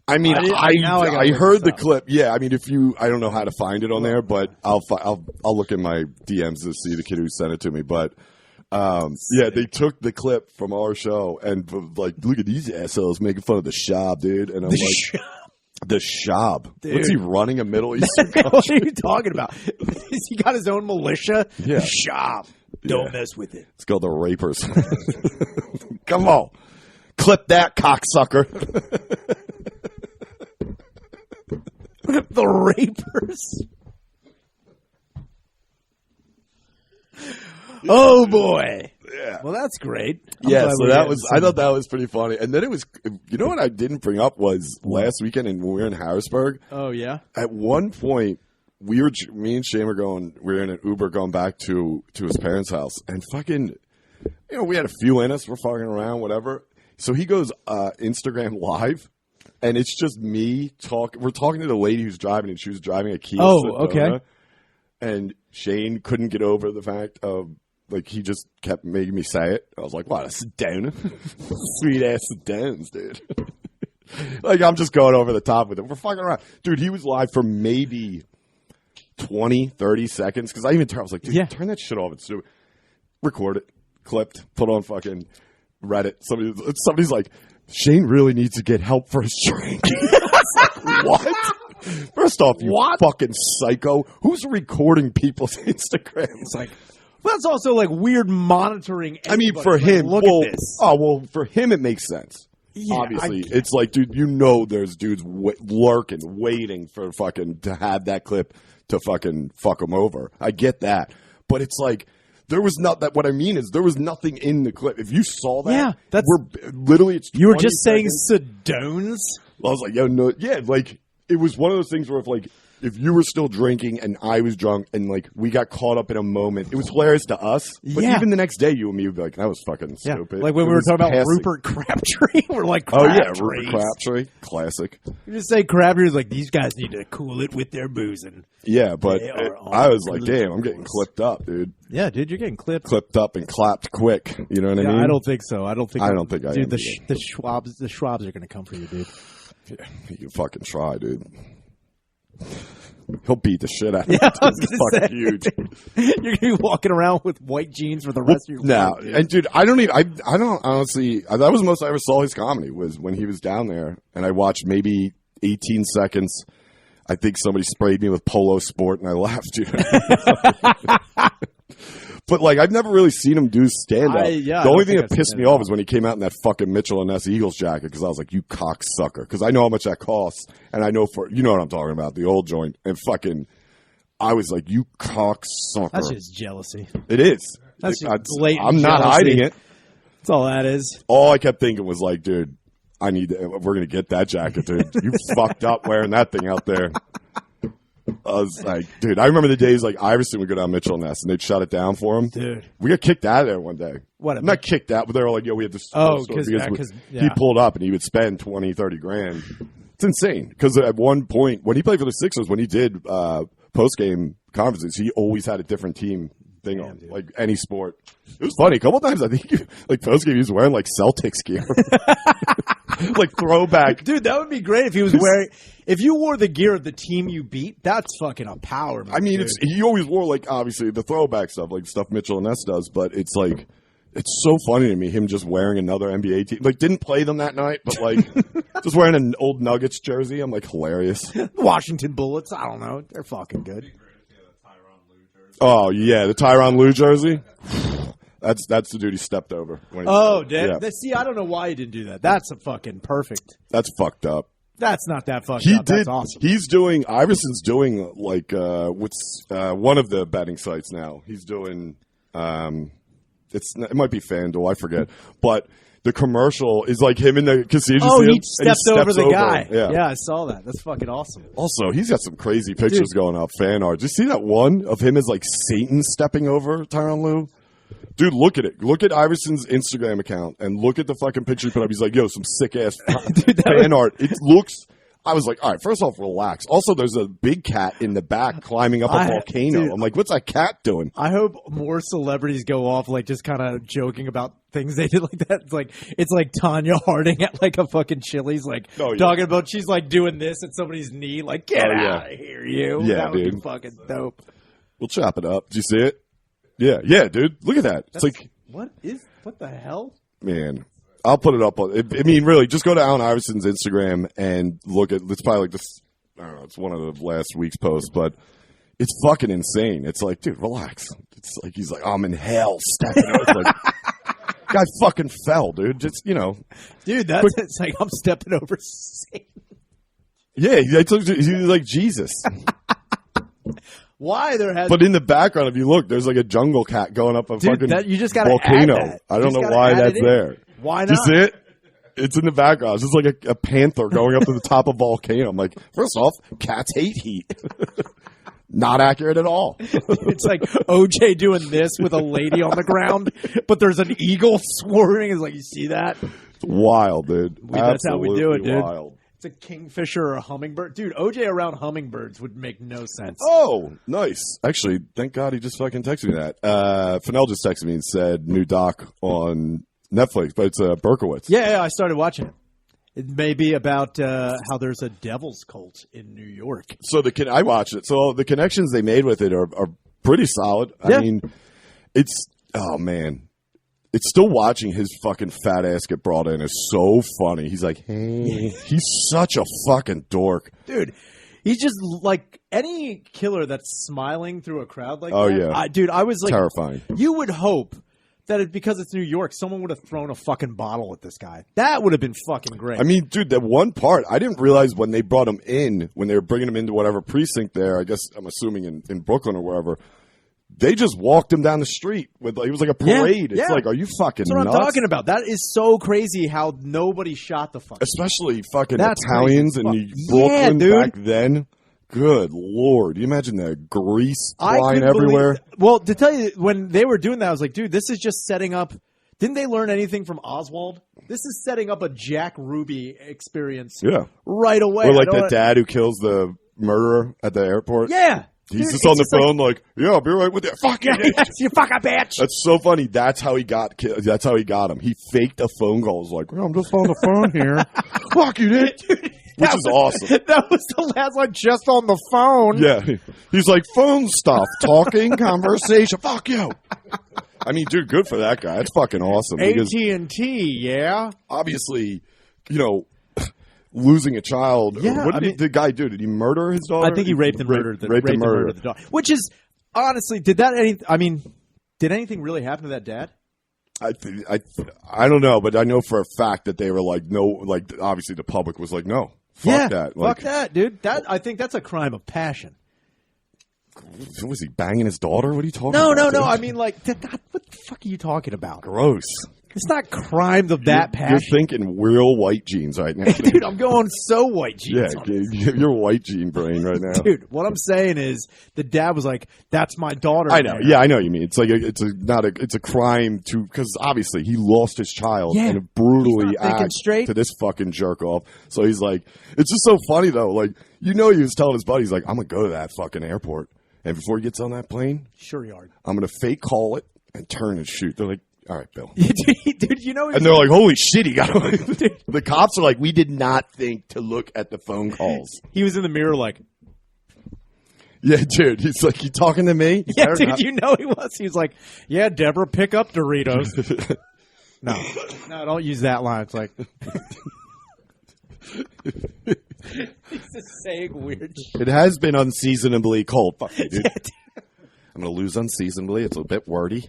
Speaker 1: heard the clip. Yeah, I mean, I don't know how to find it on there, but I'll look in my DMs to see the kid who sent it to me. But yeah, they took the clip from our show and like, look at these assholes making fun of the Schaub, dude. And I'm the Schaub. Dude. What's he running a Middle Eastern country?
Speaker 2: What are you talking about? Has he got his own militia?
Speaker 1: Yeah,
Speaker 2: Schaub. Don't mess with it.
Speaker 1: It's called the Rapers. Come on, clip that cocksucker.
Speaker 2: The Rapers. Oh boy.
Speaker 1: Yeah.
Speaker 2: Well, that's great.
Speaker 1: Yeah, so I thought that was pretty funny. And then it was, you know what I didn't bring up was last weekend when we were in Harrisburg.
Speaker 2: Oh, yeah?
Speaker 1: At one point, me and Shane we were in an Uber going back to his parents' house. And fucking, you know, we had a few in us. We're fucking around, whatever. So he goes Instagram Live. And it's just me talking. We're talking to the lady who's driving, and she was driving a Kia Sedona. Okay. And Shane couldn't get over the fact of, like, he just kept making me say it. I was like, wow, a Sedona? Sweet-ass Sedonas, dude. Like, I'm just going over the top with it. We're fucking around. Dude, he was live for maybe 20, 30 seconds. Because I was like, dude, turn that shit off. It's stupid. Record it. Clipped. Put on fucking Reddit. Somebody's like, Shane really needs to get help for his drinking. Like, what? First off, you fucking psycho. Who's recording people's Instagram? It's like,
Speaker 2: well, that's also like weird monitoring.
Speaker 1: I mean, for him, look at this. Oh, well, for him, it makes sense. Yeah, obviously, it's like, dude, you know, there's dudes lurking, waiting for fucking to have that clip to fucking fuck them over. I get that, but it's like. There was not that. What I mean is, there was nothing in the clip. If you saw that, we're literally. It's
Speaker 2: you were just saying Sedones.
Speaker 1: I was like, no, like it was one of those things where if you were still drinking and I was drunk and like we got caught up in a moment, it was hilarious to us. But even the next day, you and me would be like, that was fucking stupid.
Speaker 2: Like when we were talking about Rupert Crabtree, we're like,
Speaker 1: Rupert Crabtree, classic.
Speaker 2: You just say Crabtree's like, these guys need to cool it with their boozing.
Speaker 1: Yeah, but I was like, damn, I'm getting clipped up, dude.
Speaker 2: Yeah, dude, you're getting clipped
Speaker 1: up and clapped quick. You know what I mean?
Speaker 2: I don't think so. I don't think.
Speaker 1: Dude,
Speaker 2: the Schwabs are going to come for you, dude.
Speaker 1: Yeah, you can fucking try, dude. He'll beat the shit out of you.
Speaker 2: Yeah, I was
Speaker 1: gonna say, huge.
Speaker 2: You're gonna be walking around with white jeans for the rest of your life.
Speaker 1: No, and dude, I don't honestly. That was the most I ever saw his comedy was when he was down there, and I watched maybe 18 seconds. I think somebody sprayed me with Polo Sport, and I laughed, dude. But, like, I've never really seen him do stand-up. The only thing that pissed me off is when he came out in that fucking Mitchell and Ness Eagles jacket, because I was like, you cocksucker. Because I know how much that costs, and I know you know what I'm talking about, the old joint. And fucking, I was like, you cocksucker.
Speaker 2: That's just jealousy.
Speaker 1: It is.
Speaker 2: That's blatant
Speaker 1: I'm not
Speaker 2: jealousy.
Speaker 1: hiding it.
Speaker 2: That's all that is.
Speaker 1: All I kept thinking was like, dude, we're going to get that jacket, dude. You fucked up wearing that thing out there. I was like, dude, I remember the days like Iverson would go down Mitchell Ness and they'd shut it down for him.
Speaker 2: Dude.
Speaker 1: We got kicked out of there one day.
Speaker 2: What?
Speaker 1: Not kicked out, but they were like, yo, we had this.
Speaker 2: Because
Speaker 1: he pulled up and he would spend 20, 30 grand. It's insane. Because at one point, when he played for the Sixers, when he did post-game conferences, he always had a different team thing on, like any sport. It was funny. A couple times, I think, like post-game, he was wearing like Celtics gear. Like throwback.
Speaker 2: Dude, that would be great if he was wearing. If you wore the gear of the team you beat, that's fucking a power move.
Speaker 1: I mean, he always wore like obviously the throwback stuff, like stuff Mitchell and Ness does, but it's like it's so funny to me him just wearing another NBA team. Like didn't play them that night, but like just wearing an old Nuggets jersey. I'm like hilarious.
Speaker 2: Washington Bullets. I don't know. They're fucking good.
Speaker 1: Oh yeah, the Tyronn Lue jersey. That's the dude he stepped over.
Speaker 2: See, I don't know why he didn't do that. That's a fucking perfect.
Speaker 1: That's fucked up.
Speaker 2: That's not that fucked up. That's awesome.
Speaker 1: Iverson's doing like with one of the betting sites now. He's doing it might be FanDuel, I forget, but the commercial is like him in the casino.
Speaker 2: Oh, he stepped over the guy.
Speaker 1: Yeah,
Speaker 2: I saw that. That's fucking awesome.
Speaker 1: Also, he's got some crazy pictures going up. Fan art. Did you see that one of him as like Satan stepping over Tyronn Lue? Dude, look at it. Look at Iverson's Instagram account and look at the fucking picture he put up. He's like, yo, some sick ass fan art. It looks. I was like, all right, first off, relax. Also, there's a big cat in the back climbing up a volcano. Dude, I'm like, what's that cat doing?
Speaker 2: I hope more celebrities go off like just kind of joking about things they did like that. It's like Tanya Harding at like a fucking Chili's, like talking about she's like doing this at somebody's knee, like get out of here, you.
Speaker 1: Yeah,
Speaker 2: that would
Speaker 1: dude.
Speaker 2: be fucking dope.
Speaker 1: We'll chop it up. Did you see it? Yeah, dude. Look at that. It's like
Speaker 2: what the hell?
Speaker 1: Man. I'll put it up. I mean, really, just go to Allen Iverson's Instagram and look at. It's probably like this. I don't know. It's one of the last week's posts, but it's fucking insane. It's like, dude, relax. It's like he's like, I'm in hell, stepping out. It's like, guy fucking fell, dude. Just
Speaker 2: dude. It's like I'm stepping over Satan.
Speaker 1: Yeah, he's like Jesus.
Speaker 2: Why there has?
Speaker 1: But in the background, if you look, there's like a jungle cat going up a fucking
Speaker 2: you just gotta
Speaker 1: volcano.
Speaker 2: Add that.
Speaker 1: I don't know why that's there.
Speaker 2: Why not?
Speaker 1: You see it? It's in the background. It's just like a panther going up to the top of a volcano. I'm like, first off, cats hate heat. Not accurate at all.
Speaker 2: It's like OJ doing this with a lady on the ground, but there's an eagle soaring. It's like, you see that?
Speaker 1: It's wild, dude.
Speaker 2: That's how we do it, dude.
Speaker 1: Wild.
Speaker 2: It's a kingfisher or a hummingbird. Dude, OJ around hummingbirds would make no sense.
Speaker 1: Oh, nice. Actually, thank God he just fucking texted me that. Fennell just texted me and said, new doc on Netflix, but it's Berkowitz.
Speaker 2: Yeah, I started watching it. It may be about how there's a devil's cult in New York.
Speaker 1: So I watched it. So the connections they made with it are pretty solid.
Speaker 2: Yeah.
Speaker 1: I mean, oh man, it's still watching his fucking fat ass get brought in is so funny. He's like, hey, he's such a fucking dork,
Speaker 2: dude. He's just like any killer that's smiling through a crowd like that.
Speaker 1: Oh yeah,
Speaker 2: dude. I was like
Speaker 1: terrifying.
Speaker 2: You would hope that because it's New York, someone would have thrown a fucking bottle at this guy. That would have been fucking great.
Speaker 1: I mean, dude, that one part, I didn't realize when they brought him in, when they were bringing him into whatever precinct there, I guess I'm assuming in Brooklyn or wherever, they just walked him down the street. It was like a parade.
Speaker 2: Yeah.
Speaker 1: It's like, are you fucking
Speaker 2: That's what
Speaker 1: nuts?
Speaker 2: I'm talking about. That is so crazy how nobody shot the fuck.
Speaker 1: Especially fucking Italians in Brooklyn back then. Good Lord. You imagine the grease flying everywhere?
Speaker 2: Well, to tell you, when they were doing that, I was like, dude, this is just setting up. Didn't they learn anything from Oswald? This is setting up a Jack Ruby experience right away.
Speaker 1: Or like that dad who kills the murderer at the airport.
Speaker 2: Yeah.
Speaker 1: He's just on the phone like, yeah, I'll be right with you. Fuck you.
Speaker 2: Yes, you fucking bitch.
Speaker 1: That's so funny. That's how he got killed. That's how he got him. He faked a phone call. He was like, well, I'm just on the phone here. Fuck you, dude. Which is awesome.
Speaker 2: That was the last one, just on the phone.
Speaker 1: Yeah. He's like, phone stuff, talking, conversation. Fuck you. I mean, dude, good for that guy. That's fucking awesome.
Speaker 2: AT&T, yeah.
Speaker 1: Obviously, losing a child.
Speaker 2: Yeah,
Speaker 1: what did the guy do? Did he murder his daughter?
Speaker 2: I think he raped and murdered the daughter. Which is, honestly, did anything really happen to that dad?
Speaker 1: I don't know, but I know for a fact that they were like, no, like, obviously the public was like, no. Fuck that.
Speaker 2: Fuck that, dude. I think that's a crime of passion.
Speaker 1: Was he banging his daughter? What are you talking
Speaker 2: No,
Speaker 1: about?
Speaker 2: no. I mean, like, God, what the fuck are you talking about?
Speaker 1: Gross.
Speaker 2: It's not crimes of that passion.
Speaker 1: You're thinking real white jeans right now.
Speaker 2: Dude, I'm going so white jeans.
Speaker 1: Yeah, you're white jean brain right now.
Speaker 2: Dude, what I'm saying is the dad was like, that's my daughter.
Speaker 1: I know. Yeah, I know what you mean. It's like it's a crime because obviously he lost his child and brutally acted to this fucking jerk off. So he's like, it's just so funny though. Like, he was telling his buddy, he's like, I'm gonna go to that fucking airport, and before he gets on that plane,
Speaker 2: sure you are.
Speaker 1: I'm gonna fake call it and turn and shoot. They're like, all right, Bill.
Speaker 2: Dude,
Speaker 1: and they're like, holy shit, he got away. The cops are like, we did not think to look at the phone calls.
Speaker 2: He was in the mirror like,
Speaker 1: yeah, dude. He's like, you talking to me?
Speaker 2: Yeah, dude, he was. He's like, yeah, Deborah, pick up Doritos. No, don't use that line. It's like, he's just saying weird shit.
Speaker 1: It has been unseasonably cold. Fuck you, dude. I'm going to lose unseasonably. It's a bit wordy.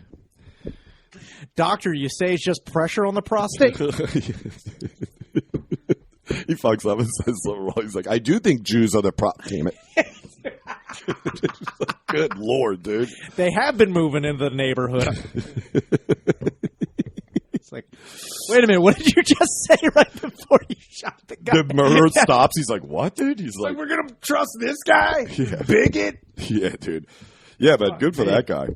Speaker 2: Doctor, you say it's just pressure on the prostate?
Speaker 1: He fucks up and says something wrong. He's like, I do think Jews are the damn it. Good Lord, dude.
Speaker 2: They have been moving into the neighborhood. It's like, wait a minute, what did you just say right before you shot the guy?
Speaker 1: The murderer stops. He's like, what, dude? He's like,
Speaker 2: we're going to trust this guy?
Speaker 1: Yeah.
Speaker 2: Bigot?
Speaker 1: Yeah, dude. Yeah, but good for that guy.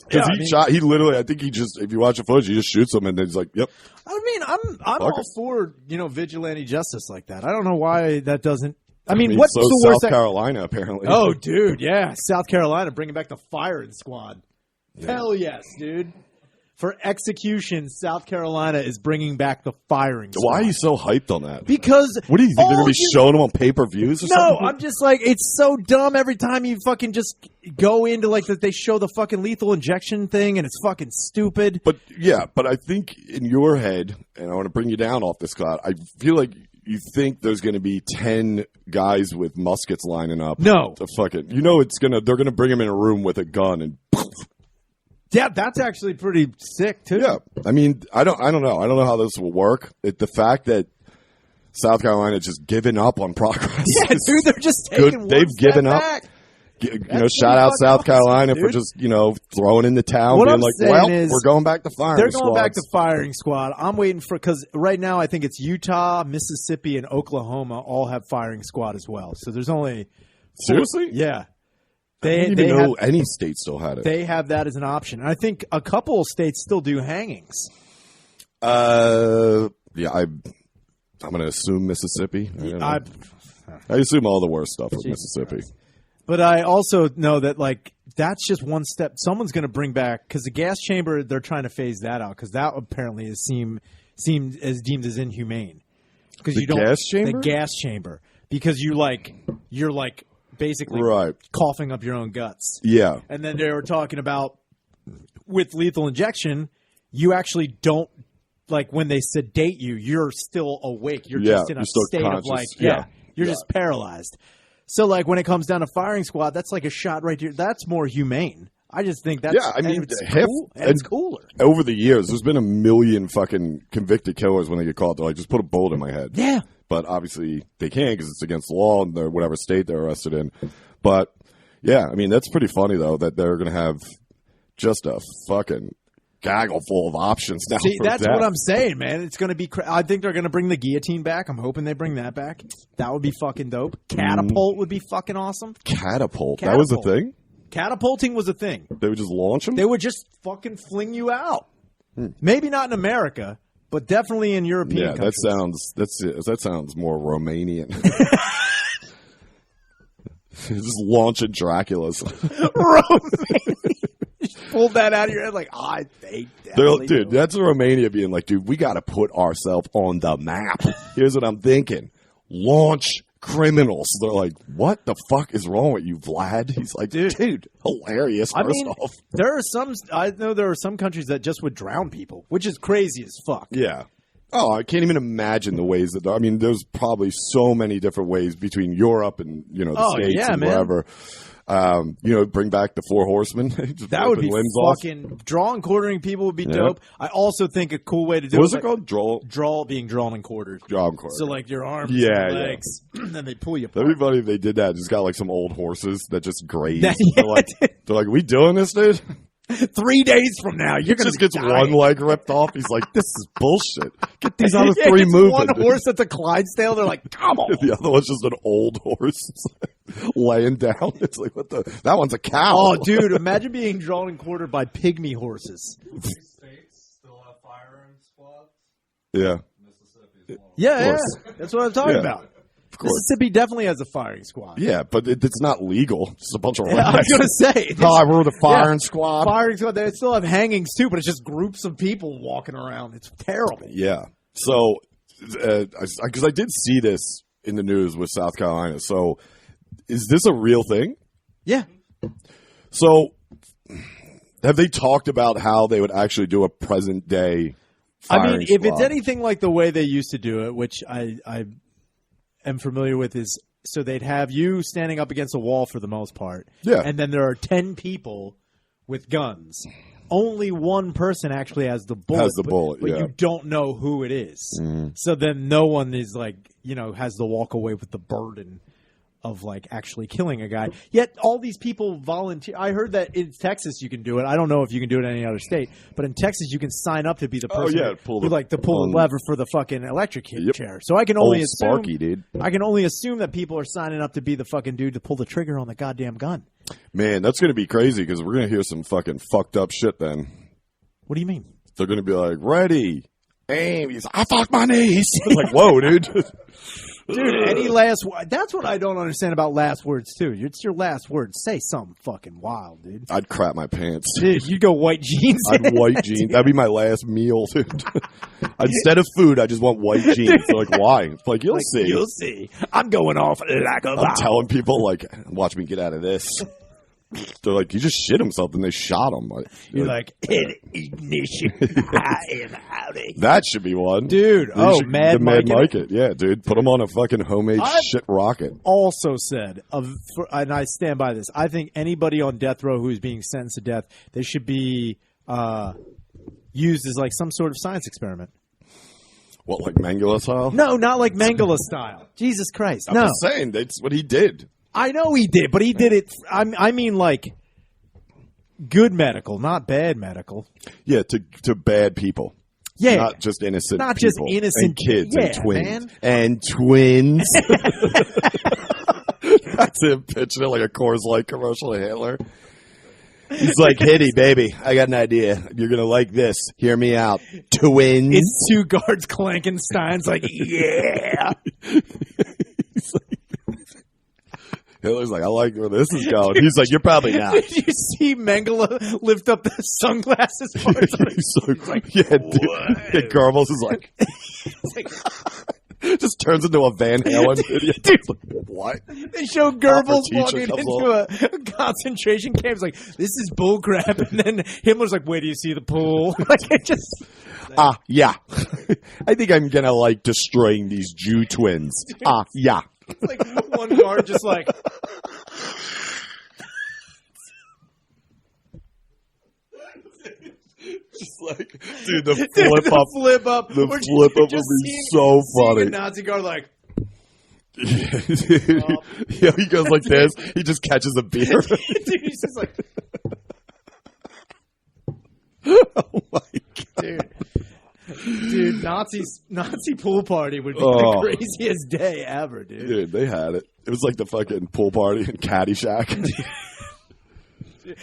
Speaker 1: Because he literally, I think if you watch the footage, he just shoots him and then he's like, yep.
Speaker 2: I mean, I'm all for, vigilante justice like that. I don't know why that doesn't. I mean what's the worst?
Speaker 1: South Carolina, apparently.
Speaker 2: Oh, dude, yeah. South Carolina bringing back the firing squad. Yeah. Hell yes, dude. For execution, South Carolina is bringing back the firing squad.
Speaker 1: Why are you so hyped on that?
Speaker 2: Because
Speaker 1: what do you think they're going to be showing them on pay-per-views or something?
Speaker 2: No, I'm just like, it's so dumb every time you fucking just go into like that they show the fucking lethal injection thing and it's fucking stupid.
Speaker 1: But I think in your head, and I want to bring you down off this, Scott, I feel like you think there's going to be 10 guys with muskets lining up.
Speaker 2: No.
Speaker 1: To fucking, they're going to bring them in a room with a gun and poof.
Speaker 2: Yeah, that's actually pretty sick too.
Speaker 1: Yeah, I mean, I don't know. I don't know how this will work. The fact that South Carolina just given up on progress.
Speaker 2: Yeah, dude, they're just taking one
Speaker 1: They've
Speaker 2: step
Speaker 1: given up.
Speaker 2: back.
Speaker 1: Shout out South Carolina for just throwing in the towel, being like, "Well, we're going back to firing."
Speaker 2: They're going back to firing squad. I'm waiting because right now I think it's Utah, Mississippi, and Oklahoma all have firing squad as well. So there's only
Speaker 1: seriously,
Speaker 2: yeah.
Speaker 1: I didn't even know any state still had it.
Speaker 2: They have that as an option. And I think a couple of states still do hangings.
Speaker 1: Yeah, I'm going to assume Mississippi. I assume all the worst stuff with Mississippi.
Speaker 2: Christ. But I also know that, that's just one step. Someone's going to bring back, because the gas chamber, they're trying to phase that out, because that apparently is deemed as inhumane.
Speaker 1: The gas chamber?
Speaker 2: The gas chamber. Because you're basically coughing up your own guts.
Speaker 1: Yeah.
Speaker 2: And then they were talking about with lethal injection, you actually don't, when they sedate you, you're still awake. You're just in a state conscious. Of you're just paralyzed. So when it comes down to firing squad, that's like a shot right here. That's more humane. I just think that's it's cooler.
Speaker 1: Over the years, there's been a million fucking convicted killers when they get caught. They're like, just put a bullet in my head.
Speaker 2: Yeah.
Speaker 1: But obviously they can't because it's against the law in whatever state they're arrested in. But, yeah, I mean, that's pretty funny, though, that they're going to have just a fucking gaggle full of options now.
Speaker 2: See, that's what I'm saying, man. It's going to be I think they're going to bring the guillotine back. I'm hoping they bring that back. That would be fucking dope. Catapult would be fucking awesome.
Speaker 1: Catapult? That was a thing?
Speaker 2: Catapulting was a thing.
Speaker 1: They would just launch them?
Speaker 2: They would just fucking fling you out. Maybe not in America. But definitely in European countries.
Speaker 1: That sounds more Romanian. Just launching Draculas.
Speaker 2: Romanian. Just pulled that out of your head I hate that.
Speaker 1: Dude, that's Romania being like, dude, we got to put ourselves on the map. Here's what I'm thinking. Launch criminals. They're like, what the fuck is wrong with you, Vlad? He's like, dude, hilarious. I know there are some countries that just would drown people, which is crazy as fuck. Yeah. Oh, I can't even imagine the ways that. I mean, there's probably so many different ways between Europe and the States and wherever. Bring back the Four Horsemen.
Speaker 2: That would be fucking draw and quartering people would be dope. I also think a cool way to do
Speaker 1: what was it called?
Speaker 2: Being drawn and quartered.
Speaker 1: Draw and quartered.
Speaker 2: So like your arms and legs, and then they pull you apart.
Speaker 1: Everybody, if they did that, just got like some old horses that just graze. They're like, we doing this, dude?
Speaker 2: 3 days from now, you're going to
Speaker 1: gets one leg ripped off. He's like, this is bullshit. Get these other three moving.
Speaker 2: One horse that's a Clydesdale. They're like, come on.
Speaker 1: The other one's just an old horse laying down. It's like, what the? That one's a cow.
Speaker 2: Oh, dude, imagine being drawn and quartered by pygmy horses.
Speaker 3: States still have firing squads.
Speaker 1: Yeah.
Speaker 3: Mississippi's one.
Speaker 2: Yeah, that's what I'm talking about.
Speaker 1: Mississippi
Speaker 2: definitely has a firing squad.
Speaker 1: Yeah, but it's not legal. It's a bunch of
Speaker 2: I was going to say.
Speaker 1: We're the firing squad.
Speaker 2: Firing squad. They still have hangings, too, but it's just groups of people walking around. It's terrible.
Speaker 1: Yeah. So, because I did see this in the news with South Carolina. So, is this a real thing?
Speaker 2: Yeah.
Speaker 1: So, have they talked about how they would actually do a present-day firing squad?
Speaker 2: If it's anything like the way they used to do it, which I am familiar with, is so they'd have you standing up against a wall for the most part.
Speaker 1: Yeah.
Speaker 2: And then there are 10 people with guns. Only one person actually has the bullet. But you don't know who it is.
Speaker 1: Mm-hmm.
Speaker 2: So then no one is has to walk away with the burden of actually killing a guy. Yet all these people volunteer. I heard that in Texas you can do it. I don't know if you can do it in any other state, but in Texas you can sign up to be the person pull the lever for the fucking electric chair. So I can only assume,
Speaker 1: Sparky, dude.
Speaker 2: I can only assume that people are signing up to be the fucking dude to pull the trigger on the goddamn gun.
Speaker 1: Man, that's going to be crazy because we're going to hear some fucking fucked up shit then.
Speaker 2: What do you mean?
Speaker 1: They're going to be like, ready, aim. He's like, I fucked my knees. It's like, whoa, dude.
Speaker 2: Dude, any last – that's what I don't understand about last words, too. It's your last word. Say something fucking wild, dude.
Speaker 1: I'd crap my pants.
Speaker 2: Dude, you'd go white jeans.
Speaker 1: I'd white jeans. That'd be my last meal, dude. Instead of food, I just want white jeans. They're like, why? It's like, you'll see.
Speaker 2: You'll see. I'm going off like a
Speaker 1: I'm telling people, watch me get out of this. They're like, he just shit himself, and they shot him.
Speaker 2: You're like, ignition. I am howdy.
Speaker 1: That should be one.
Speaker 2: Dude, Mad Mike.
Speaker 1: Yeah, dude. Put him on a fucking homemade shit rocket.
Speaker 2: Also said, and I stand by this, I think anybody on death row who is being sentenced to death, they should be used as some sort of science experiment.
Speaker 1: What, like Mangala style?
Speaker 2: No, not like Mangala style. Jesus Christ.
Speaker 1: I'm just saying, that's what he did.
Speaker 2: I know he did, but he did it. I mean, good medical, not bad medical.
Speaker 1: Yeah, to bad people.
Speaker 2: Yeah,
Speaker 1: not just innocent.
Speaker 2: Not
Speaker 1: people.
Speaker 2: just innocent
Speaker 1: and kids and twins
Speaker 2: man.
Speaker 1: And twins. That's him pitching it like a Coors Light commercial to Hitler. He's like, Hitty, baby, I got an idea. You're going to like this. Hear me out. Twins.
Speaker 2: It's two guards clanking steins yeah.
Speaker 1: Hitler's like, I like where this is going. He's like, you're probably not.
Speaker 2: Did you see Mengele lift up the sunglasses parts?
Speaker 1: He's like, yeah, dude. Yeah, Goebbels is like, just turns into a Van Halen video.
Speaker 2: Dude,
Speaker 1: what?
Speaker 2: They show Goebbels walking into a concentration camp. It's like, this is bullcrap. And then Himmler's like, wait, do you see the pool?
Speaker 1: Yeah. I think I'm going to destroying these Jew twins. Yeah.
Speaker 2: It's one guard just
Speaker 1: dude, the flip up. The flip up would be so funny.
Speaker 2: A Nazi guard
Speaker 1: yeah, he goes like this. He just catches a beer.
Speaker 2: Dude, he's just like.
Speaker 1: Oh my god,
Speaker 2: dude, Nazi pool party would be the craziest day ever, dude.
Speaker 1: Dude, they had it. It was like the fucking pool party in Caddyshack.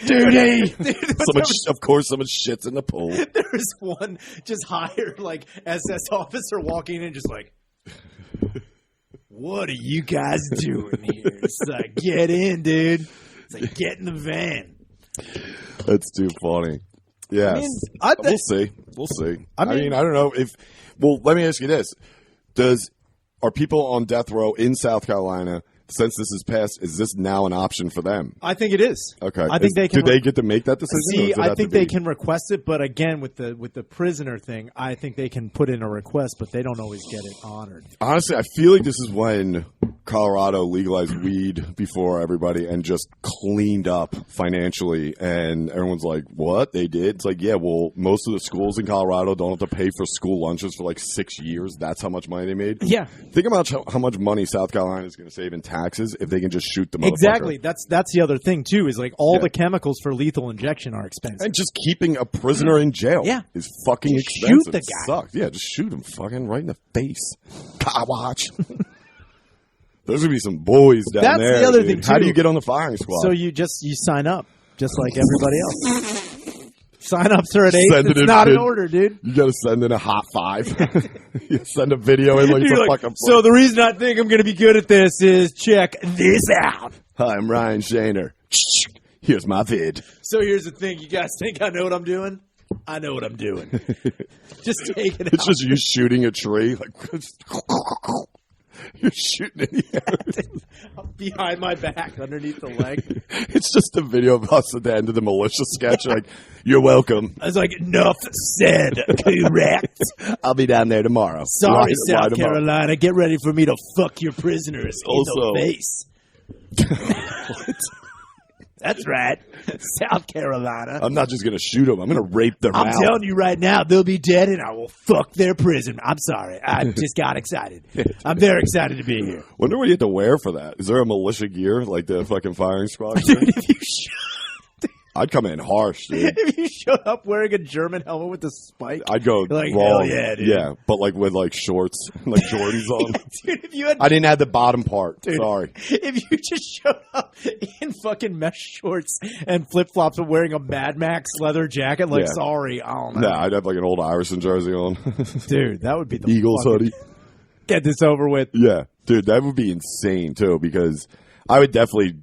Speaker 2: Dude,
Speaker 1: of course, someone shits in the pool.
Speaker 2: There was one just hired SS officer walking in, just what are you guys doing here? It's like, get in, dude. It's like, get in the van.
Speaker 1: That's too funny. Yes. We'll see. We'll see. I mean, I don't know if. Well, let me ask you this: are people on death row in South Carolina since this is passed, is this now an option for them?
Speaker 2: I think it is.
Speaker 1: Okay.
Speaker 2: I think they can.
Speaker 1: Do they get to make that decision?
Speaker 2: See, I think they can request it, but again, with the prisoner thing, I think they can put in a request, but they don't always get it honored.
Speaker 1: Honestly, I feel like this is when Colorado legalized weed before everybody and just cleaned up financially, and everyone's like, what? They did? It's like, yeah, well, most of the schools in Colorado don't have to pay for school lunches for like 6 years. That's how much money they made.
Speaker 2: Yeah.
Speaker 1: Think about how much money South Carolina is going to save in taxes if they can just shoot the motherfucker.
Speaker 2: Exactly. That's the other thing, too, is like all the chemicals for lethal injection are expensive.
Speaker 1: And just keeping a prisoner in jail is fucking expensive.
Speaker 2: Shoot the guy.
Speaker 1: It sucks. Yeah, just shoot him fucking right in the face. Car watch. There's going to be some boys down there.
Speaker 2: That's the other thing, too.
Speaker 1: How do you get on the firing squad?
Speaker 2: So you sign up, just like everybody else. Sign-ups are at 8. It's not an order, dude.
Speaker 1: You got to send in a hot 5. You send a video in like it's a fucking.
Speaker 2: So the reason I think I'm going to be good at this is check this out.
Speaker 1: Hi, I'm Ryan Shaner. Here's my vid.
Speaker 2: So here's the thing. You guys think I know what I'm doing? I know what I'm doing. Just take it out.
Speaker 1: It's just you shooting a tree. Like, you're shooting in the air.
Speaker 2: Behind my back, underneath the leg.
Speaker 1: It's just a video of us at the end of the militia sketch. Like, you're welcome.
Speaker 2: I was like, enough said. Correct.
Speaker 1: I'll be down there tomorrow.
Speaker 2: Sorry, South Carolina. Get ready for me to fuck your prisoners in the face. What? That's right. South Carolina.
Speaker 1: I'm not just going to shoot them. I'm going to rape them out.
Speaker 2: I'm telling you right now, they'll be dead and I will fuck their prison. I'm sorry. I just got excited. I'm very excited to be here.
Speaker 1: Wonder what you have to wear for that. Is there a militia gear like the fucking firing squad?
Speaker 2: Dude, if you
Speaker 1: I'd come in harsh, dude.
Speaker 2: If you showed up wearing a German helmet with a spike,
Speaker 1: I'd go
Speaker 2: like,
Speaker 1: wrong.
Speaker 2: hell yeah, dude.
Speaker 1: Yeah, but like with like shorts, like Jordans on.
Speaker 2: Dude, if you had,
Speaker 1: I didn't have the bottom part.
Speaker 2: dude,
Speaker 1: Sorry.
Speaker 2: If you just showed up in fucking mesh shorts and flip flops and wearing a Mad Max leather jacket, like, sorry, I don't know.
Speaker 1: Nah, I'd have like an old Iverson jersey on.
Speaker 2: Dude, that would be the
Speaker 1: Eagles hoodie.
Speaker 2: Get this over with.
Speaker 1: Yeah, dude, that would be insane too. Because I would definitely.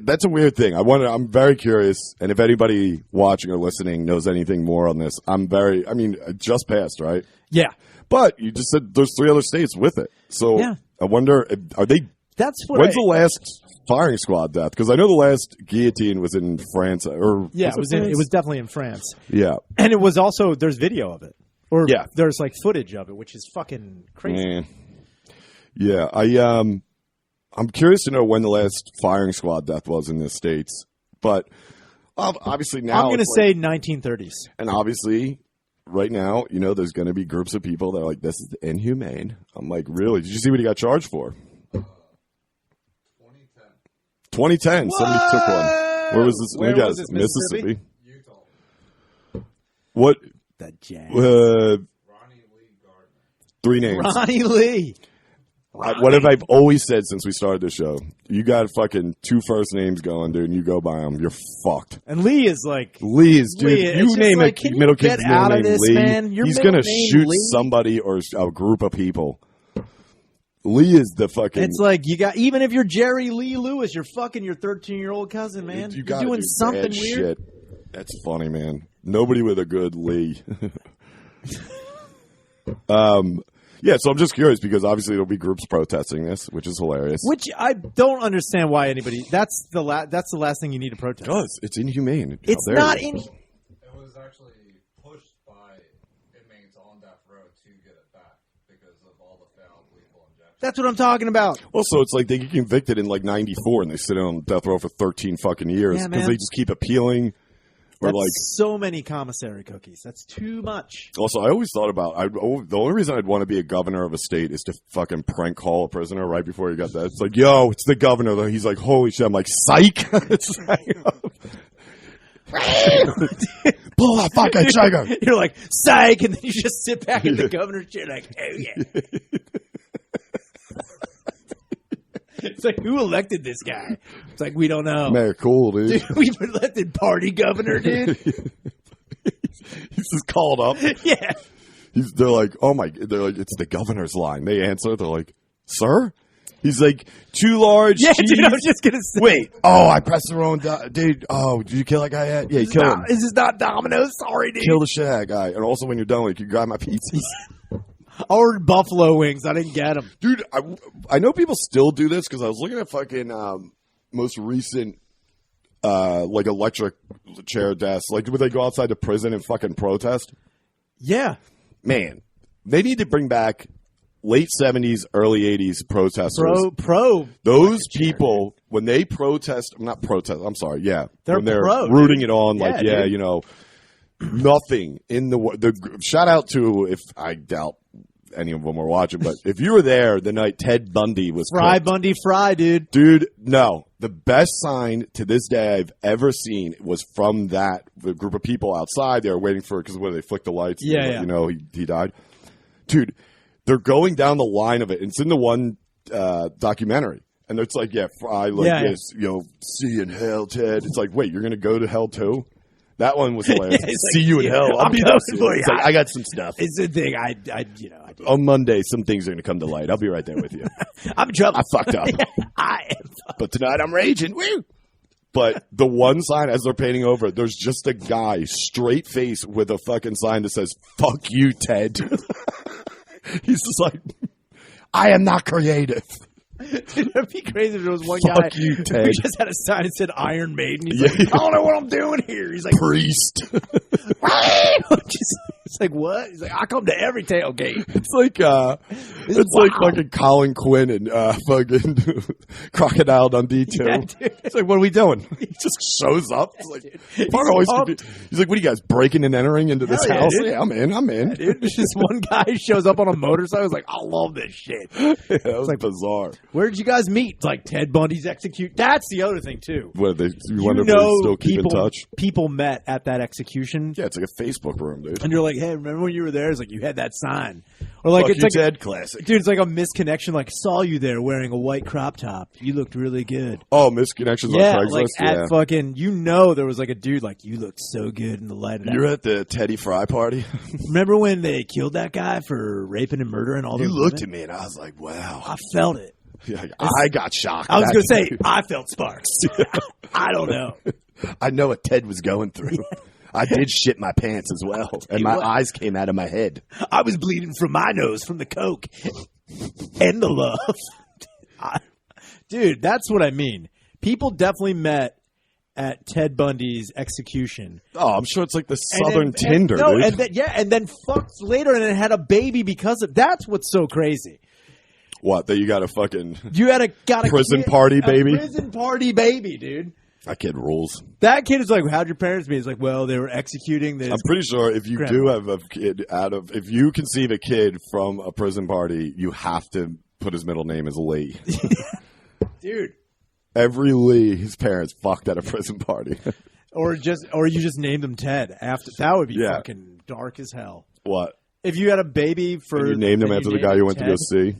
Speaker 1: That's a weird thing. I'm very curious, and if anybody watching or listening knows anything more on this, it just passed, right?
Speaker 2: Yeah.
Speaker 1: But you just said there's 3 other states with it. So I wonder, are they? When's the last firing squad death? Because I know the last guillotine was in France.
Speaker 2: It was definitely in France.
Speaker 1: Yeah.
Speaker 2: And it was also, there's video of it. Or there's like footage of it, which is fucking crazy.
Speaker 1: Yeah. I'm curious to know when the last firing squad death was in the States. But obviously now
Speaker 2: I'm going to say 1930s.
Speaker 1: And obviously right now, there's going to be groups of people that are like, this is inhumane. I'm like, really? Did you see what he got charged for? 2010. Somebody took one. Where was this?
Speaker 2: Where was this? Mississippi?
Speaker 3: Utah.
Speaker 1: What?
Speaker 2: The Jazz.
Speaker 3: Ronnie Lee Gardner.
Speaker 1: 3 names.
Speaker 2: Ronnie Lee.
Speaker 1: What have I always said since we started the show? You got fucking 2 first names going, dude, and you go by them. You're fucked.
Speaker 2: And Lee is like...
Speaker 1: Lee is, dude. You name
Speaker 2: like,
Speaker 1: a middle kid's name named Lee.
Speaker 2: Man?
Speaker 1: He's going to shoot somebody or a group of people. Lee is the fucking...
Speaker 2: It's like, even if you're Jerry Lee Lewis, you're fucking your 13-year-old cousin, man. You're doing something weird.
Speaker 1: Shit. That's funny, man. Nobody with a good Lee. Yeah, so I'm just curious because obviously there'll be groups protesting this, which is hilarious.
Speaker 2: Which I don't understand why anybody. That's the last thing you need to protest.
Speaker 1: Because it's inhumane.
Speaker 2: It's not in.
Speaker 3: It was actually pushed by inmates on death row to get it back because of all the failed lethal injections.
Speaker 2: That's what I'm talking about.
Speaker 1: Well, so it's like they get convicted in like 94 and they sit on death row for 13 fucking years because they just keep appealing. Or
Speaker 2: That's so many commissary cookies. That's too much.
Speaker 1: Also, I always thought about the only reason I'd want to be a governor of a state is to fucking prank call a prisoner right before he got that. It's like, yo, it's the governor. He's like, holy shit. I'm like, psych. Pull that fucking trigger.
Speaker 2: You're like, psych. And then you just sit back in the governor's chair like, oh, yeah. It's like, who elected this guy? It's like, we don't know.
Speaker 1: Man, cool, dude.
Speaker 2: We've elected party governor, dude.
Speaker 1: He's just called up.
Speaker 2: Yeah.
Speaker 1: They're like, it's the governor's line. They answer. They're like, sir? He's like, too large.
Speaker 2: Yeah,
Speaker 1: cheese.
Speaker 2: dude, I was just going to say.
Speaker 1: Wait. Oh, I pressed the wrong dude. Oh, did you kill that guy yet? Yeah, you killed him.
Speaker 2: This is not Domino's. Sorry, dude.
Speaker 1: Kill the Shag guy. And also, when you're done, like, you grab my pizzas.
Speaker 2: I ordered buffalo wings. I didn't get them.
Speaker 1: Dude, I know people still do this because I was looking at fucking most recent like electric chair desks. Like, would they go outside the prison and fucking protest?
Speaker 2: Yeah.
Speaker 1: Man, they need to bring back late 70s, early 80s protesters. Those people, when they protest, I'm sorry, yeah.
Speaker 2: They're
Speaker 1: when they're
Speaker 2: pro,
Speaker 1: rooting
Speaker 2: dude.
Speaker 1: it on,
Speaker 2: Yeah,
Speaker 1: like, yeah,
Speaker 2: dude.
Speaker 1: you know, nothing in the shout out to, if I doubt any of them were watching, but if you were there the night Ted Bundy was
Speaker 2: Fry
Speaker 1: cooked,
Speaker 2: Bundy Fry, dude.
Speaker 1: Dude, no. The best sign to this day I've ever seen was from the group of people outside. They were waiting for, because where they flicked the lights,
Speaker 2: Yeah.
Speaker 1: you know, he died. Dude, they're going down the line of it. It's in the one documentary. And it's like, yeah, Fry like this, you know, see you in hell, Ted. It's like, wait, you're going to go to hell too? That one was hilarious. See you in hell. I'll be there soon. It's like, I got some stuff.
Speaker 2: It's the thing. I
Speaker 1: On Monday, some things are going to come to light. I'll be right there with you.
Speaker 2: I'm in trouble.
Speaker 1: I fucked up.
Speaker 2: I am.
Speaker 1: But tonight I'm raging. Woo! But the one sign as they're painting over, there's just a guy, straight face, with a fucking sign that says, "Fuck you, Ted." He's just like, I am not creative.
Speaker 2: Dude, that'd be crazy if there was one
Speaker 1: Fuck
Speaker 2: guy
Speaker 1: you, Ted.
Speaker 2: who just had a sign that said Iron Maiden. He's like, I don't know what I'm doing here. He's like,
Speaker 1: Priest.
Speaker 2: It's like, what? He's like, I come to every tailgate.
Speaker 1: It's like like fucking Colin Quinn and fucking Crocodile Dundee too.
Speaker 2: Yeah, dude.
Speaker 1: It's like, what are we doing? He just shows up. It's like, he's like, what are you guys breaking and entering into this
Speaker 2: Hell yeah,
Speaker 1: house?
Speaker 2: dude.
Speaker 1: Yeah, I'm in.
Speaker 2: Yeah, dude, there's just one guy shows up on a motorcycle. He's like, I love this shit.
Speaker 1: Yeah, that was like bizarre.
Speaker 2: Where did you guys meet? It's like Ted Bundy's execute. That's the other thing too.
Speaker 1: What you wonder if they still keep in touch?
Speaker 2: People met at that execution.
Speaker 1: Yeah, it's like a Facebook room, dude.
Speaker 2: And you're like, hey, remember when you were there? It's like you had that sign, or like
Speaker 1: Fuck
Speaker 2: it's
Speaker 1: you,
Speaker 2: like
Speaker 1: Ted classic,
Speaker 2: dude. It's like a misconnection. Like saw you there wearing a white crop top. You looked really good.
Speaker 1: Oh, misconnections on Craigslist.
Speaker 2: Like at fucking, there was like a dude like you looked so good in the light of that.
Speaker 1: You're at the Teddy Fry party.
Speaker 2: Remember when they killed that guy for raping and murdering all those?
Speaker 1: You looked at me and I was like, wow.
Speaker 2: I felt it.
Speaker 1: Yeah, I got shocked.
Speaker 2: I was going to say, I felt sparks. I don't know.
Speaker 1: I know what Ted was going through. Yeah. I did shit my pants as well, and my eyes came out of my head.
Speaker 2: I was bleeding from my nose from the coke and the love. Dude, that's what I mean. People definitely met at Ted Bundy's execution.
Speaker 1: Oh, I'm sure it's like the Southern Tinder, dude.
Speaker 2: And then fucked later and then had a baby because of. That's what's so crazy.
Speaker 1: What, that you got a fucking prison party baby?
Speaker 2: A prison party baby, dude.
Speaker 1: That kid rules.
Speaker 2: That kid is like, how'd your parents meet? He's like, well, they were executing this.
Speaker 1: I'm pretty sure if you do have a kid if you conceive a kid from a prison party, you have to put his middle name as Lee.
Speaker 2: Dude.
Speaker 1: Every Lee, his parents fucked at a prison party.
Speaker 2: or you just named him Ted after. That would be fucking dark as hell.
Speaker 1: What?
Speaker 2: If you had a baby for.
Speaker 1: And you named him after the guy you went to go see.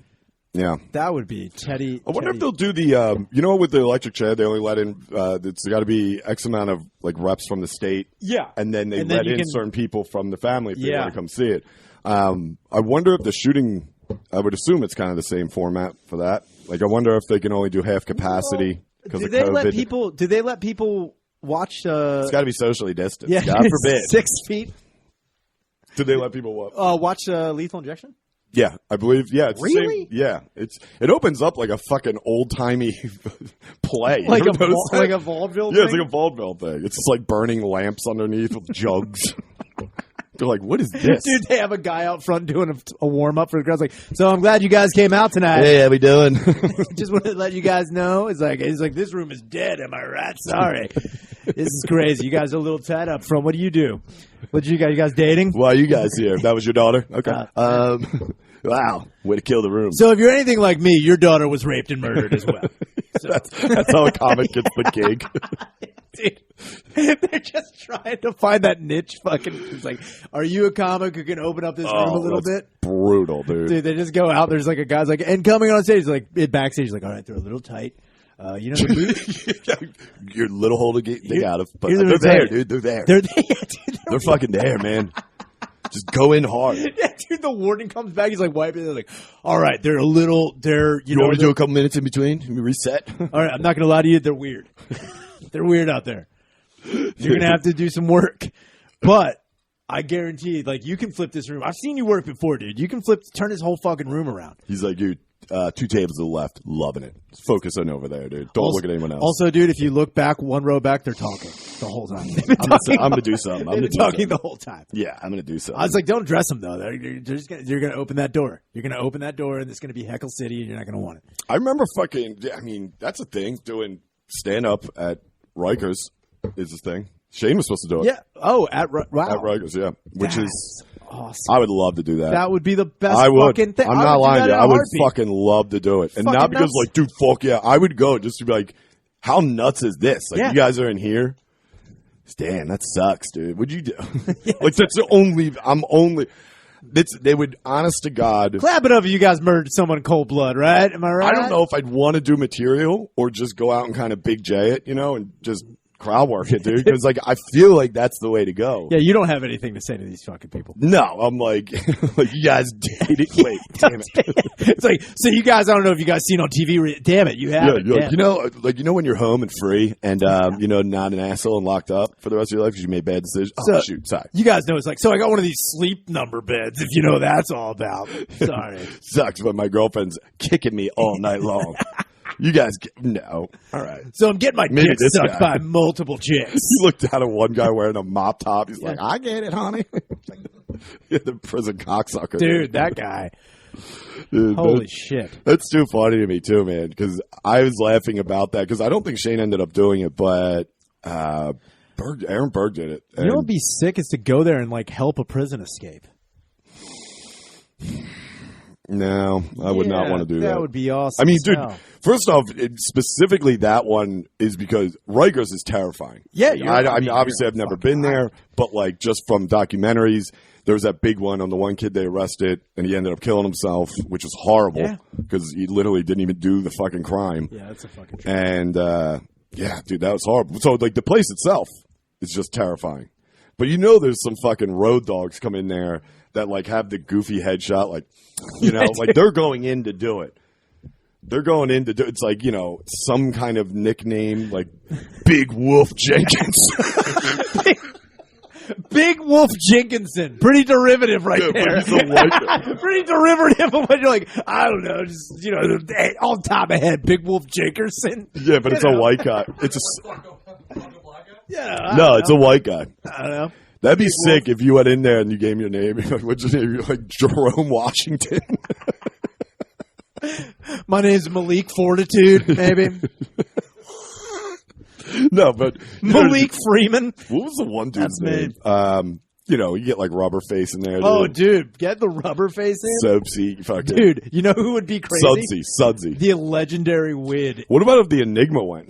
Speaker 1: Yeah,
Speaker 2: that would be Teddy.
Speaker 1: I wonder if they'll do the, with the electric chair, they only let in, it's got to be X amount of like reps from the state.
Speaker 2: Yeah.
Speaker 1: And then they let in certain people from the family if they want to come see it. I wonder if the shooting, I would assume it's kind of the same format for that. Like, I wonder if they can only do half capacity because of COVID.
Speaker 2: Do they let people watch?
Speaker 1: It's got to be socially distant.
Speaker 2: Yeah.
Speaker 1: God forbid.
Speaker 2: 6 feet.
Speaker 1: Do they let people
Speaker 2: watch Lethal Injection?
Speaker 1: Yeah, I believe. Yeah, it's
Speaker 2: really?
Speaker 1: The same, yeah, it opens up like a fucking old timey play,
Speaker 2: like a vaudeville.
Speaker 1: Yeah, it's like a vaudeville thing. It's just like burning lamps underneath with jugs. They're like, what is this?
Speaker 2: Dude, they have a guy out front doing a warm up for the crowd. Like, so I'm glad you guys came out tonight.
Speaker 1: Hey, how we doing?
Speaker 2: Just wanted to let you guys know. It's like this room is dead. Am I right? Sorry. This is crazy. You guys are a little tied up front. What do you do? What you guys dating?
Speaker 1: Why are you guys here? That was your daughter? Okay. Wow. Way to kill the room.
Speaker 2: So if you're anything like me, your daughter was raped and murdered as well. So.
Speaker 1: That's how a comic gets the gig.
Speaker 2: Dude, they're just trying to find that niche fucking. It's like, are you a comic who can open up this room a little bit?
Speaker 1: Brutal, dude.
Speaker 2: Dude, they just go out. There's like a guy's like, and coming on stage, like backstage, he's like, all right, they're a little tight.
Speaker 1: Your little hole to dig out of. But they're there, dude. They're there.
Speaker 2: They're there, dude.
Speaker 1: They're fucking there, man. Just go in hard.
Speaker 2: Yeah, dude, the warden comes back. He's like wiping. They're like, all right, they're a little. You
Speaker 1: want me to do a couple minutes in between? Reset?
Speaker 2: All right, I'm not going to lie to you. They're weird. They're weird out there. You're going to have to do some work. But I guarantee, like, you can flip this room. I've seen you work before, dude. You can turn this whole fucking room around.
Speaker 1: He's like, dude, 2 tables to the left, loving it. Focus on over there, dude. Don't look at anyone else.
Speaker 2: Also, dude, if you look back 1 row back, they're talking the whole time.
Speaker 1: I'm gonna do something.
Speaker 2: They've been talking the whole time.
Speaker 1: Yeah, I'm gonna do something.
Speaker 2: I was like, don't dress them though. You're gonna open that door. You're gonna open that door, and it's gonna be Heckle City, and you're not gonna want it.
Speaker 1: I remember I mean, that's a thing. Doing stand up at Rikers is a thing. Shane was supposed to do it.
Speaker 2: Yeah. Oh, at
Speaker 1: Rikers, yeah. Which is
Speaker 2: awesome.
Speaker 1: I would love to do that.
Speaker 2: That would be the best fucking thing.
Speaker 1: I'm not lying to you. I would fucking love to do it. And not because, like, dude, fuck yeah. I would go just to be like, how nuts is this? Like, you guys are in here? Damn, that sucks, dude. What'd you do? Like, that's the only, they would, honest to God.
Speaker 2: Clap it up if you guys murdered someone in cold blood, right? Am I right?
Speaker 1: I don't know if I'd want to do material or just go out and kind of Big J it, and just crowd work it, dude. Because, like, I feel like that's the way to go.
Speaker 2: Yeah, you don't have anything to say to these fucking people.
Speaker 1: No, I'm like you guys did it. Wait, damn it.
Speaker 2: It's like, so you guys, I don't know if you guys seen on TV. Damn it, you have it.
Speaker 1: Like, when you're home and free and, not an asshole and locked up for the rest of your life because you made bad decisions. Oh, shoot, sorry.
Speaker 2: You guys know it's like, so I got one of these sleep number beds, if you know what that's all about. Sorry.
Speaker 1: Sucks, but my girlfriend's kicking me all night long. You guys, no. All right.
Speaker 2: So I'm getting my dick sucked by multiple chicks.
Speaker 1: You looked down at one guy wearing a mop top. He's like, I get it, honey. The prison cocksucker.
Speaker 2: Dude, that guy. Dude, holy shit.
Speaker 1: That's too funny to me, too, man, because I was laughing about that because I don't think Shane ended up doing it, but Aaron Berg did it.
Speaker 2: You know what would be sick is to go there and, like, help a prison escape.
Speaker 1: No, I would not want to do that.
Speaker 2: That would be awesome.
Speaker 1: I mean, dude, first off, specifically that one is because Rikers is terrifying.
Speaker 2: Yeah,
Speaker 1: I mean, obviously I've never been there, but like just from documentaries, there was that big one on the one kid they arrested, and he ended up killing himself, which was horrible because he literally didn't even do the fucking crime.
Speaker 2: Yeah, that's a fucking.
Speaker 1: And dude, that was horrible. So like the place itself is just terrifying, but there's some fucking road dogs come in there that like have the goofy headshot, like. Like they're going in to do it. They're going in to do it's like, some kind of nickname like Big Wolf Jenkins.
Speaker 2: Big Wolf Jenkinson. Pretty derivative there. Pretty derivative of what you're like, I don't know, just, on top of head, Big Wolf Jenkinson.
Speaker 1: Yeah, but it's a white guy. It's
Speaker 2: it's
Speaker 1: a white guy.
Speaker 2: I don't know.
Speaker 1: That'd be sick if you went in there and you gave me your name. Like, what's your name? You're like Jerome Washington.
Speaker 2: My name's Malik Fortitude, maybe.
Speaker 1: No, but
Speaker 2: Malik Freeman.
Speaker 1: What was the one dude's name? You get like rubber face in there. Dude.
Speaker 2: Oh, dude, get the rubber face in.
Speaker 1: Soapsy, fucking
Speaker 2: dude. You know who would be crazy?
Speaker 1: Sudsy.
Speaker 2: The legendary Wid.
Speaker 1: What about if the Enigma went?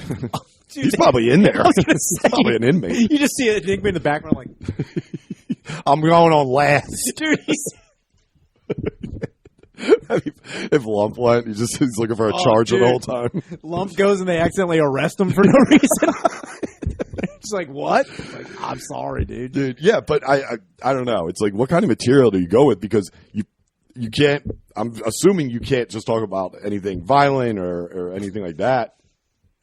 Speaker 1: Dude, he's probably in there. He's probably an inmate.
Speaker 2: You just see an Enigma in the background, like,
Speaker 1: I'm going on last.
Speaker 2: Dude,
Speaker 1: if Lump went, he's looking for a charger the whole time.
Speaker 2: Lump goes and they accidentally arrest him for no reason. It's like, what? It's like, I'm sorry, dude.
Speaker 1: Dude, yeah, but I don't know. It's like, what kind of material do you go with? Because you can't. I'm assuming you can't just talk about anything violent or anything like that.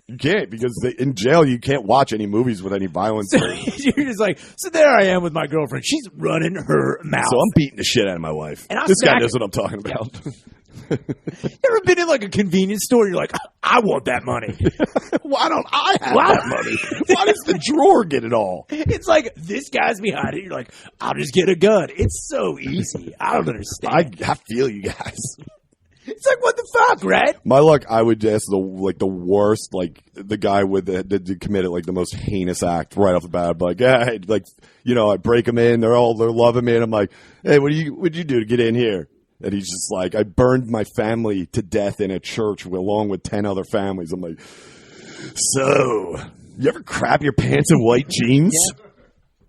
Speaker 1: You can't, because in jail you can't watch any movies with any violence.
Speaker 2: So you're just like, so there I am with my girlfriend. She's running her mouth.
Speaker 1: So I'm beating the shit out of my wife. And this guy knows what I'm talking about.
Speaker 2: You ever been in like a convenience store? You're like, I want that money.
Speaker 1: Why don't I have that money? Why does the drawer get it all?
Speaker 2: It's like, this guy's behind it. You're like, I'll just get a gun. It's so easy. I don't understand.
Speaker 1: I feel you guys.
Speaker 2: It's like, what the fuck, right?
Speaker 1: My luck, I would ask the worst, like the guy that committed like the most heinous act right off the bat. I'd be like, hey, like, I break them in. They're loving me, and I'm like, hey, what'd you do to get in here? And he's just like, I burned my family to death in a church along with 10 other families. I'm like, so you ever crap your pants in white jeans?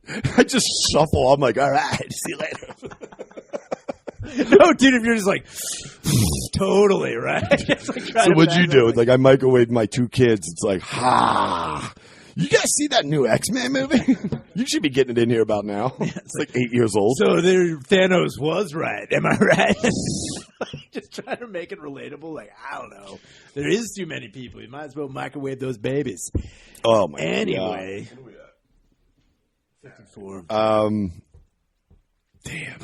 Speaker 1: Yeah. I just shuffle. I'm like, all right, see you later.
Speaker 2: No, dude, if you're just like, totally, right? Like
Speaker 1: so what'd you do? Like, I microwaved my 2 kids. It's like, you guys see that new X-Men movie? You should be getting it in here about now. It's like 8 years old.
Speaker 2: So Thanos was right. Am I right? Just trying to make it relatable. Like, I don't know. There is too many people. You might as well microwave those babies.
Speaker 1: Oh, my God.
Speaker 2: Anyway. 54.
Speaker 1: Damn.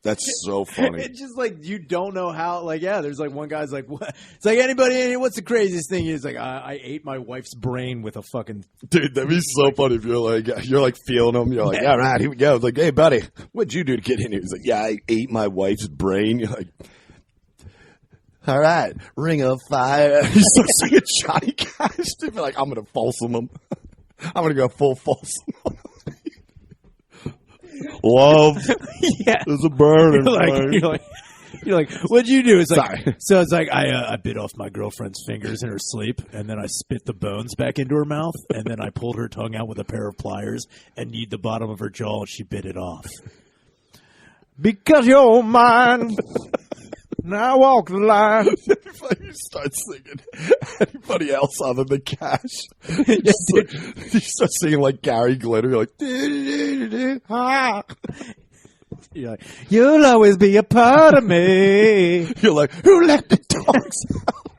Speaker 1: That's so funny.
Speaker 2: It's just like you don't know how. Like, yeah, there's like one guy's like, what? It's like anybody in here. What's the craziest thing? He's like, I ate my wife's brain with a fucking.
Speaker 1: Dude, that'd be so funny if you're like feeling him. You're like, all right, here we go. It's like, hey, buddy, what'd you do to get in here? He's like, yeah, I ate my wife's brain. You're like, all right, Ring of Fire. He's still singing Johnny Cash. Dude, like, I'm gonna Folsom him. I'm gonna go full Folsom. Love is a burning.
Speaker 2: You're like, what'd you do? It's like, so it's like I bit off my girlfriend's fingers in her sleep, and then I spit the bones back into her mouth, and then I pulled her tongue out with a pair of pliers and kneed the bottom of her jaw, and she bit it off. Because you're mine. Now walk the line.
Speaker 1: You start singing anybody else other than Cash. You start singing like Gary Glitter. You're like,
Speaker 2: you're like, you'll always be a part of me.
Speaker 1: You're like, who let the dogs out?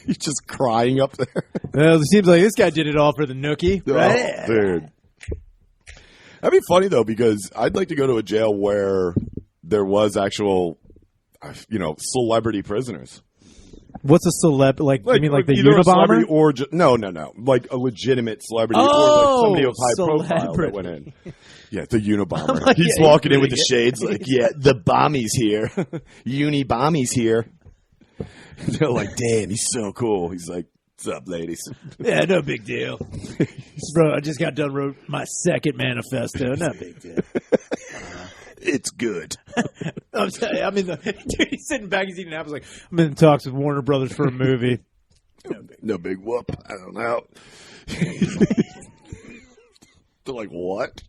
Speaker 1: You're just crying up there.
Speaker 2: Well, it seems like this guy did it all for the nookie, right?
Speaker 1: Oh, dude. That'd be funny, though, because I'd like to go to a jail where there was actual, celebrity prisoners.
Speaker 2: What's a celeb? Like you mean like the Unabomber?
Speaker 1: Or no. Like a legitimate celebrity. Or like somebody of high profile that went in. Yeah, the Unabomber. Like, he's walking in with the shades like, yeah, the bommy's here. Uni-bommy's here. They're like, damn, he's so cool. He's like, what's up, ladies?
Speaker 2: Yeah, no big deal. Bro, I just got done wrote my second manifesto. No big deal.
Speaker 1: It's good.
Speaker 2: I'm telling you, dude, he's sitting back, he's eating apples like, I'm in talks with Warner Brothers for a movie.
Speaker 1: No big whoop. I don't know. They're like, what?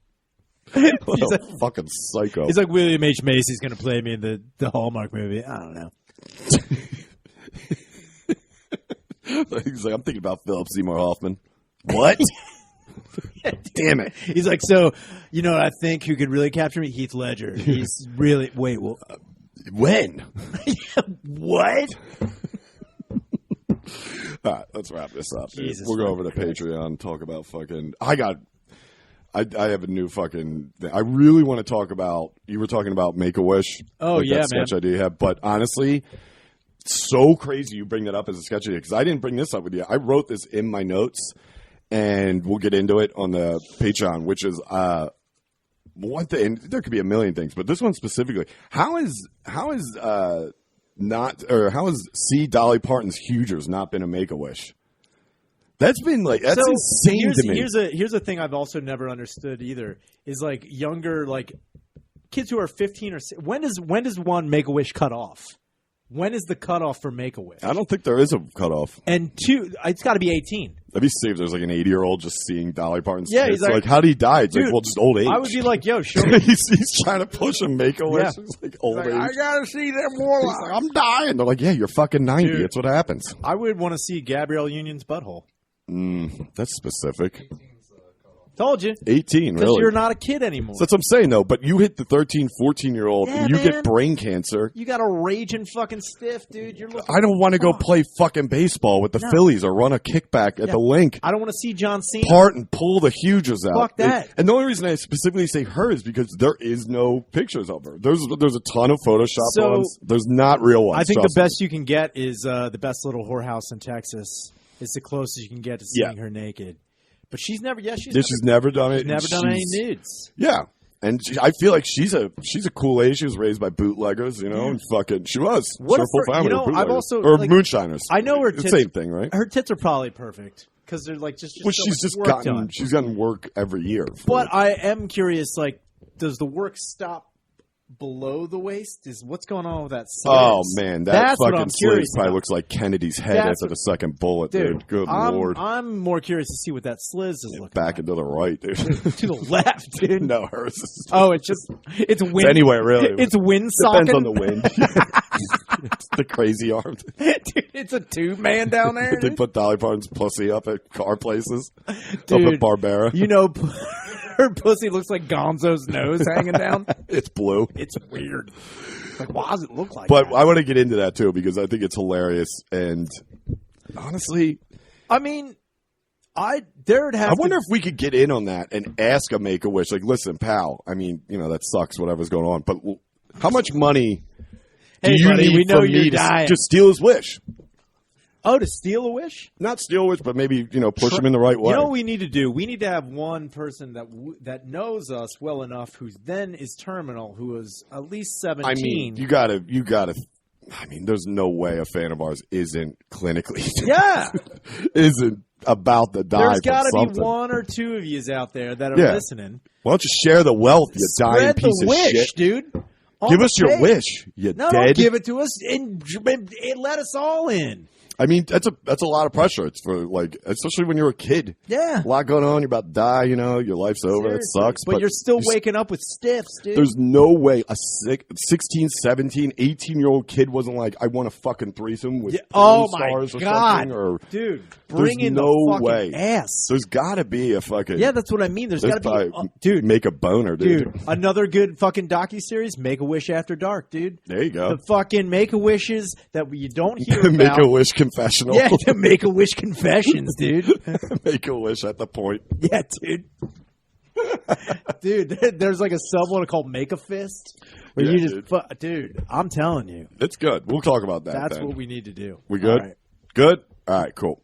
Speaker 1: What a fucking psycho.
Speaker 2: He's like, William H. Macy's going to play me in the Hallmark movie. I don't know.
Speaker 1: He's like, I'm thinking about Philip Seymour Hoffman. What? Damn it.
Speaker 2: He's like, so, you know what I think who could really capture me? Heath Ledger. He's really, wait, well.
Speaker 1: When?
Speaker 2: What?
Speaker 1: All right, let's wrap this up.
Speaker 2: We'll
Speaker 1: go over to Patreon and talk about fucking, I have a new fucking thing. I really want to talk about, you were talking about Make-A-Wish.
Speaker 2: Oh, like yeah,
Speaker 1: that sketch idea you have. But honestly, so crazy you bring that up as a sketch idea because I didn't bring this up with you. I wrote this in my notes. And we'll get into it on the Patreon, which is one thing. There could be a million things, but this one specifically, how is C. Dolly Parton's Hugers not been a Make-A-Wish? That's insane to me.
Speaker 2: Here's a thing I've also never understood either is like younger kids who are 15 or when does one Make-A-Wish cut off? When is the cutoff for Make-A-Wish?
Speaker 1: I don't think there is a cutoff.
Speaker 2: And two, it's got to be 18.
Speaker 1: Let me see if there's like an 80-year-old just seeing Dolly Parton's
Speaker 2: kids.
Speaker 1: He's like, how did he die? It's like, well, just old age.
Speaker 2: I would be like, yo, show me.
Speaker 1: he's trying to push a Make-A-Wish. Yeah. It's like old age.
Speaker 2: I got to see them more.
Speaker 1: He's like, I'm dying. They're like, yeah, you're fucking 90. Dude, that's what happens.
Speaker 2: I would want to see Gabrielle Union's butthole.
Speaker 1: That's specific.
Speaker 2: Told you.
Speaker 1: 18, really.
Speaker 2: Because you're not a kid anymore.
Speaker 1: So that's what I'm saying, though. But you hit the 13, 14-year-old, and you get brain cancer.
Speaker 2: You got a raging fucking stiff, dude.
Speaker 1: I don't want to go play fucking baseball with the Phillies or run a kickback at the link.
Speaker 2: I don't want to see John Cena.
Speaker 1: Part and pull the Hugers out.
Speaker 2: Fuck that.
Speaker 1: And the only reason I specifically say her is because there is no pictures of her. There's a ton of Photoshop ones. There's not real ones.
Speaker 2: I think the best you can get is the best little whorehouse in Texas. It's the closest you can get to seeing her naked. But she's never done it.
Speaker 1: She's never done any
Speaker 2: nudes.
Speaker 1: Yeah. And I feel like she's a cool lady. She was raised by bootleggers, and fucking she was.
Speaker 2: What
Speaker 1: her full family
Speaker 2: I've also
Speaker 1: moonshiners.
Speaker 2: I know her tits.
Speaker 1: Same thing, right?
Speaker 2: Her tits are probably perfect because they're like just.
Speaker 1: Well, she's gotten work every year.
Speaker 2: But I am curious. Like, does the work stop below the waist? What's going on with that slit?
Speaker 1: Oh man, that fucking slit probably looks like Kennedy's head after the second bullet, dude. Good lord.
Speaker 2: I'm more curious to see what that sliz is looking
Speaker 1: back and to the right, dude.
Speaker 2: To the left, dude.
Speaker 1: No, hers is
Speaker 2: it's wind.
Speaker 1: It's anywhere really.
Speaker 2: It's wind socking.
Speaker 1: Depends on the wind. It's the crazy arm.
Speaker 2: Dude, it's a tube man down there.
Speaker 1: They put Dolly Parton's pussy up at car places. Dude, up at Barbera.
Speaker 2: Her pussy looks like Gonzo's nose hanging down.
Speaker 1: It's blue.
Speaker 2: It's weird. Like, why does it look like
Speaker 1: that?
Speaker 2: But
Speaker 1: I want to get into that, too, because I think it's hilarious. And honestly...
Speaker 2: I mean, There'd have.
Speaker 1: I wonder if we could get in on that and ask a Make-A-Wish, like, listen, pal. I mean, that sucks. Whatever's going on, but how much money do you need from me to just steal his wish?
Speaker 2: Oh, to steal a wish?
Speaker 1: Not steal a wish, but maybe push him in the right way.
Speaker 2: You know what we need to do? We need to have one person that knows us well enough, who then is terminal, who is at least 17.
Speaker 1: I mean, you gotta. I mean, there's no way a fan of ours isn't clinically.
Speaker 2: Yeah,
Speaker 1: isn't about to die.
Speaker 2: There's got to
Speaker 1: something.
Speaker 2: be one or two of yous out there that are listening.
Speaker 1: Why don't you share the wealth, you dying piece of
Speaker 2: wish,
Speaker 1: shit,
Speaker 2: dude?
Speaker 1: Give us your wish, you dead.
Speaker 2: Don't give it to us and let us all in.
Speaker 1: I mean, that's a lot of pressure. It's for especially when you're a kid.
Speaker 2: Yeah.
Speaker 1: A lot going on. You're about to die, your life's over.
Speaker 2: Seriously.
Speaker 1: It sucks.
Speaker 2: But you're still waking up with stiffs, dude.
Speaker 1: There's no way a 16, 17, 18-year-old kid wasn't like, I want a fucking threesome with stars or something. Or,
Speaker 2: dude, bring in
Speaker 1: no
Speaker 2: the fucking
Speaker 1: way.
Speaker 2: ass.
Speaker 1: There's got to be a fucking...
Speaker 2: Yeah, that's what I mean. There's got to be... dude.
Speaker 1: Make a boner, dude.
Speaker 2: Dude, another good fucking docuseries, Make-A-Wish After Dark, dude.
Speaker 1: There you go.
Speaker 2: The fucking Make-A-Wishes that you don't hear about.
Speaker 1: Make-A-Wish confessional.
Speaker 2: Yeah, Make-A-Wish confessions, dude.
Speaker 1: Make-A-Wish at the point.
Speaker 2: Yeah, dude. Dude, there's like a sub-one called Make-A-Fist. Where you just... Dude, I'm telling you.
Speaker 1: It's good. We'll talk about that.
Speaker 2: That's what we need to do.
Speaker 1: We good?
Speaker 2: All right.
Speaker 1: Good? All right, cool.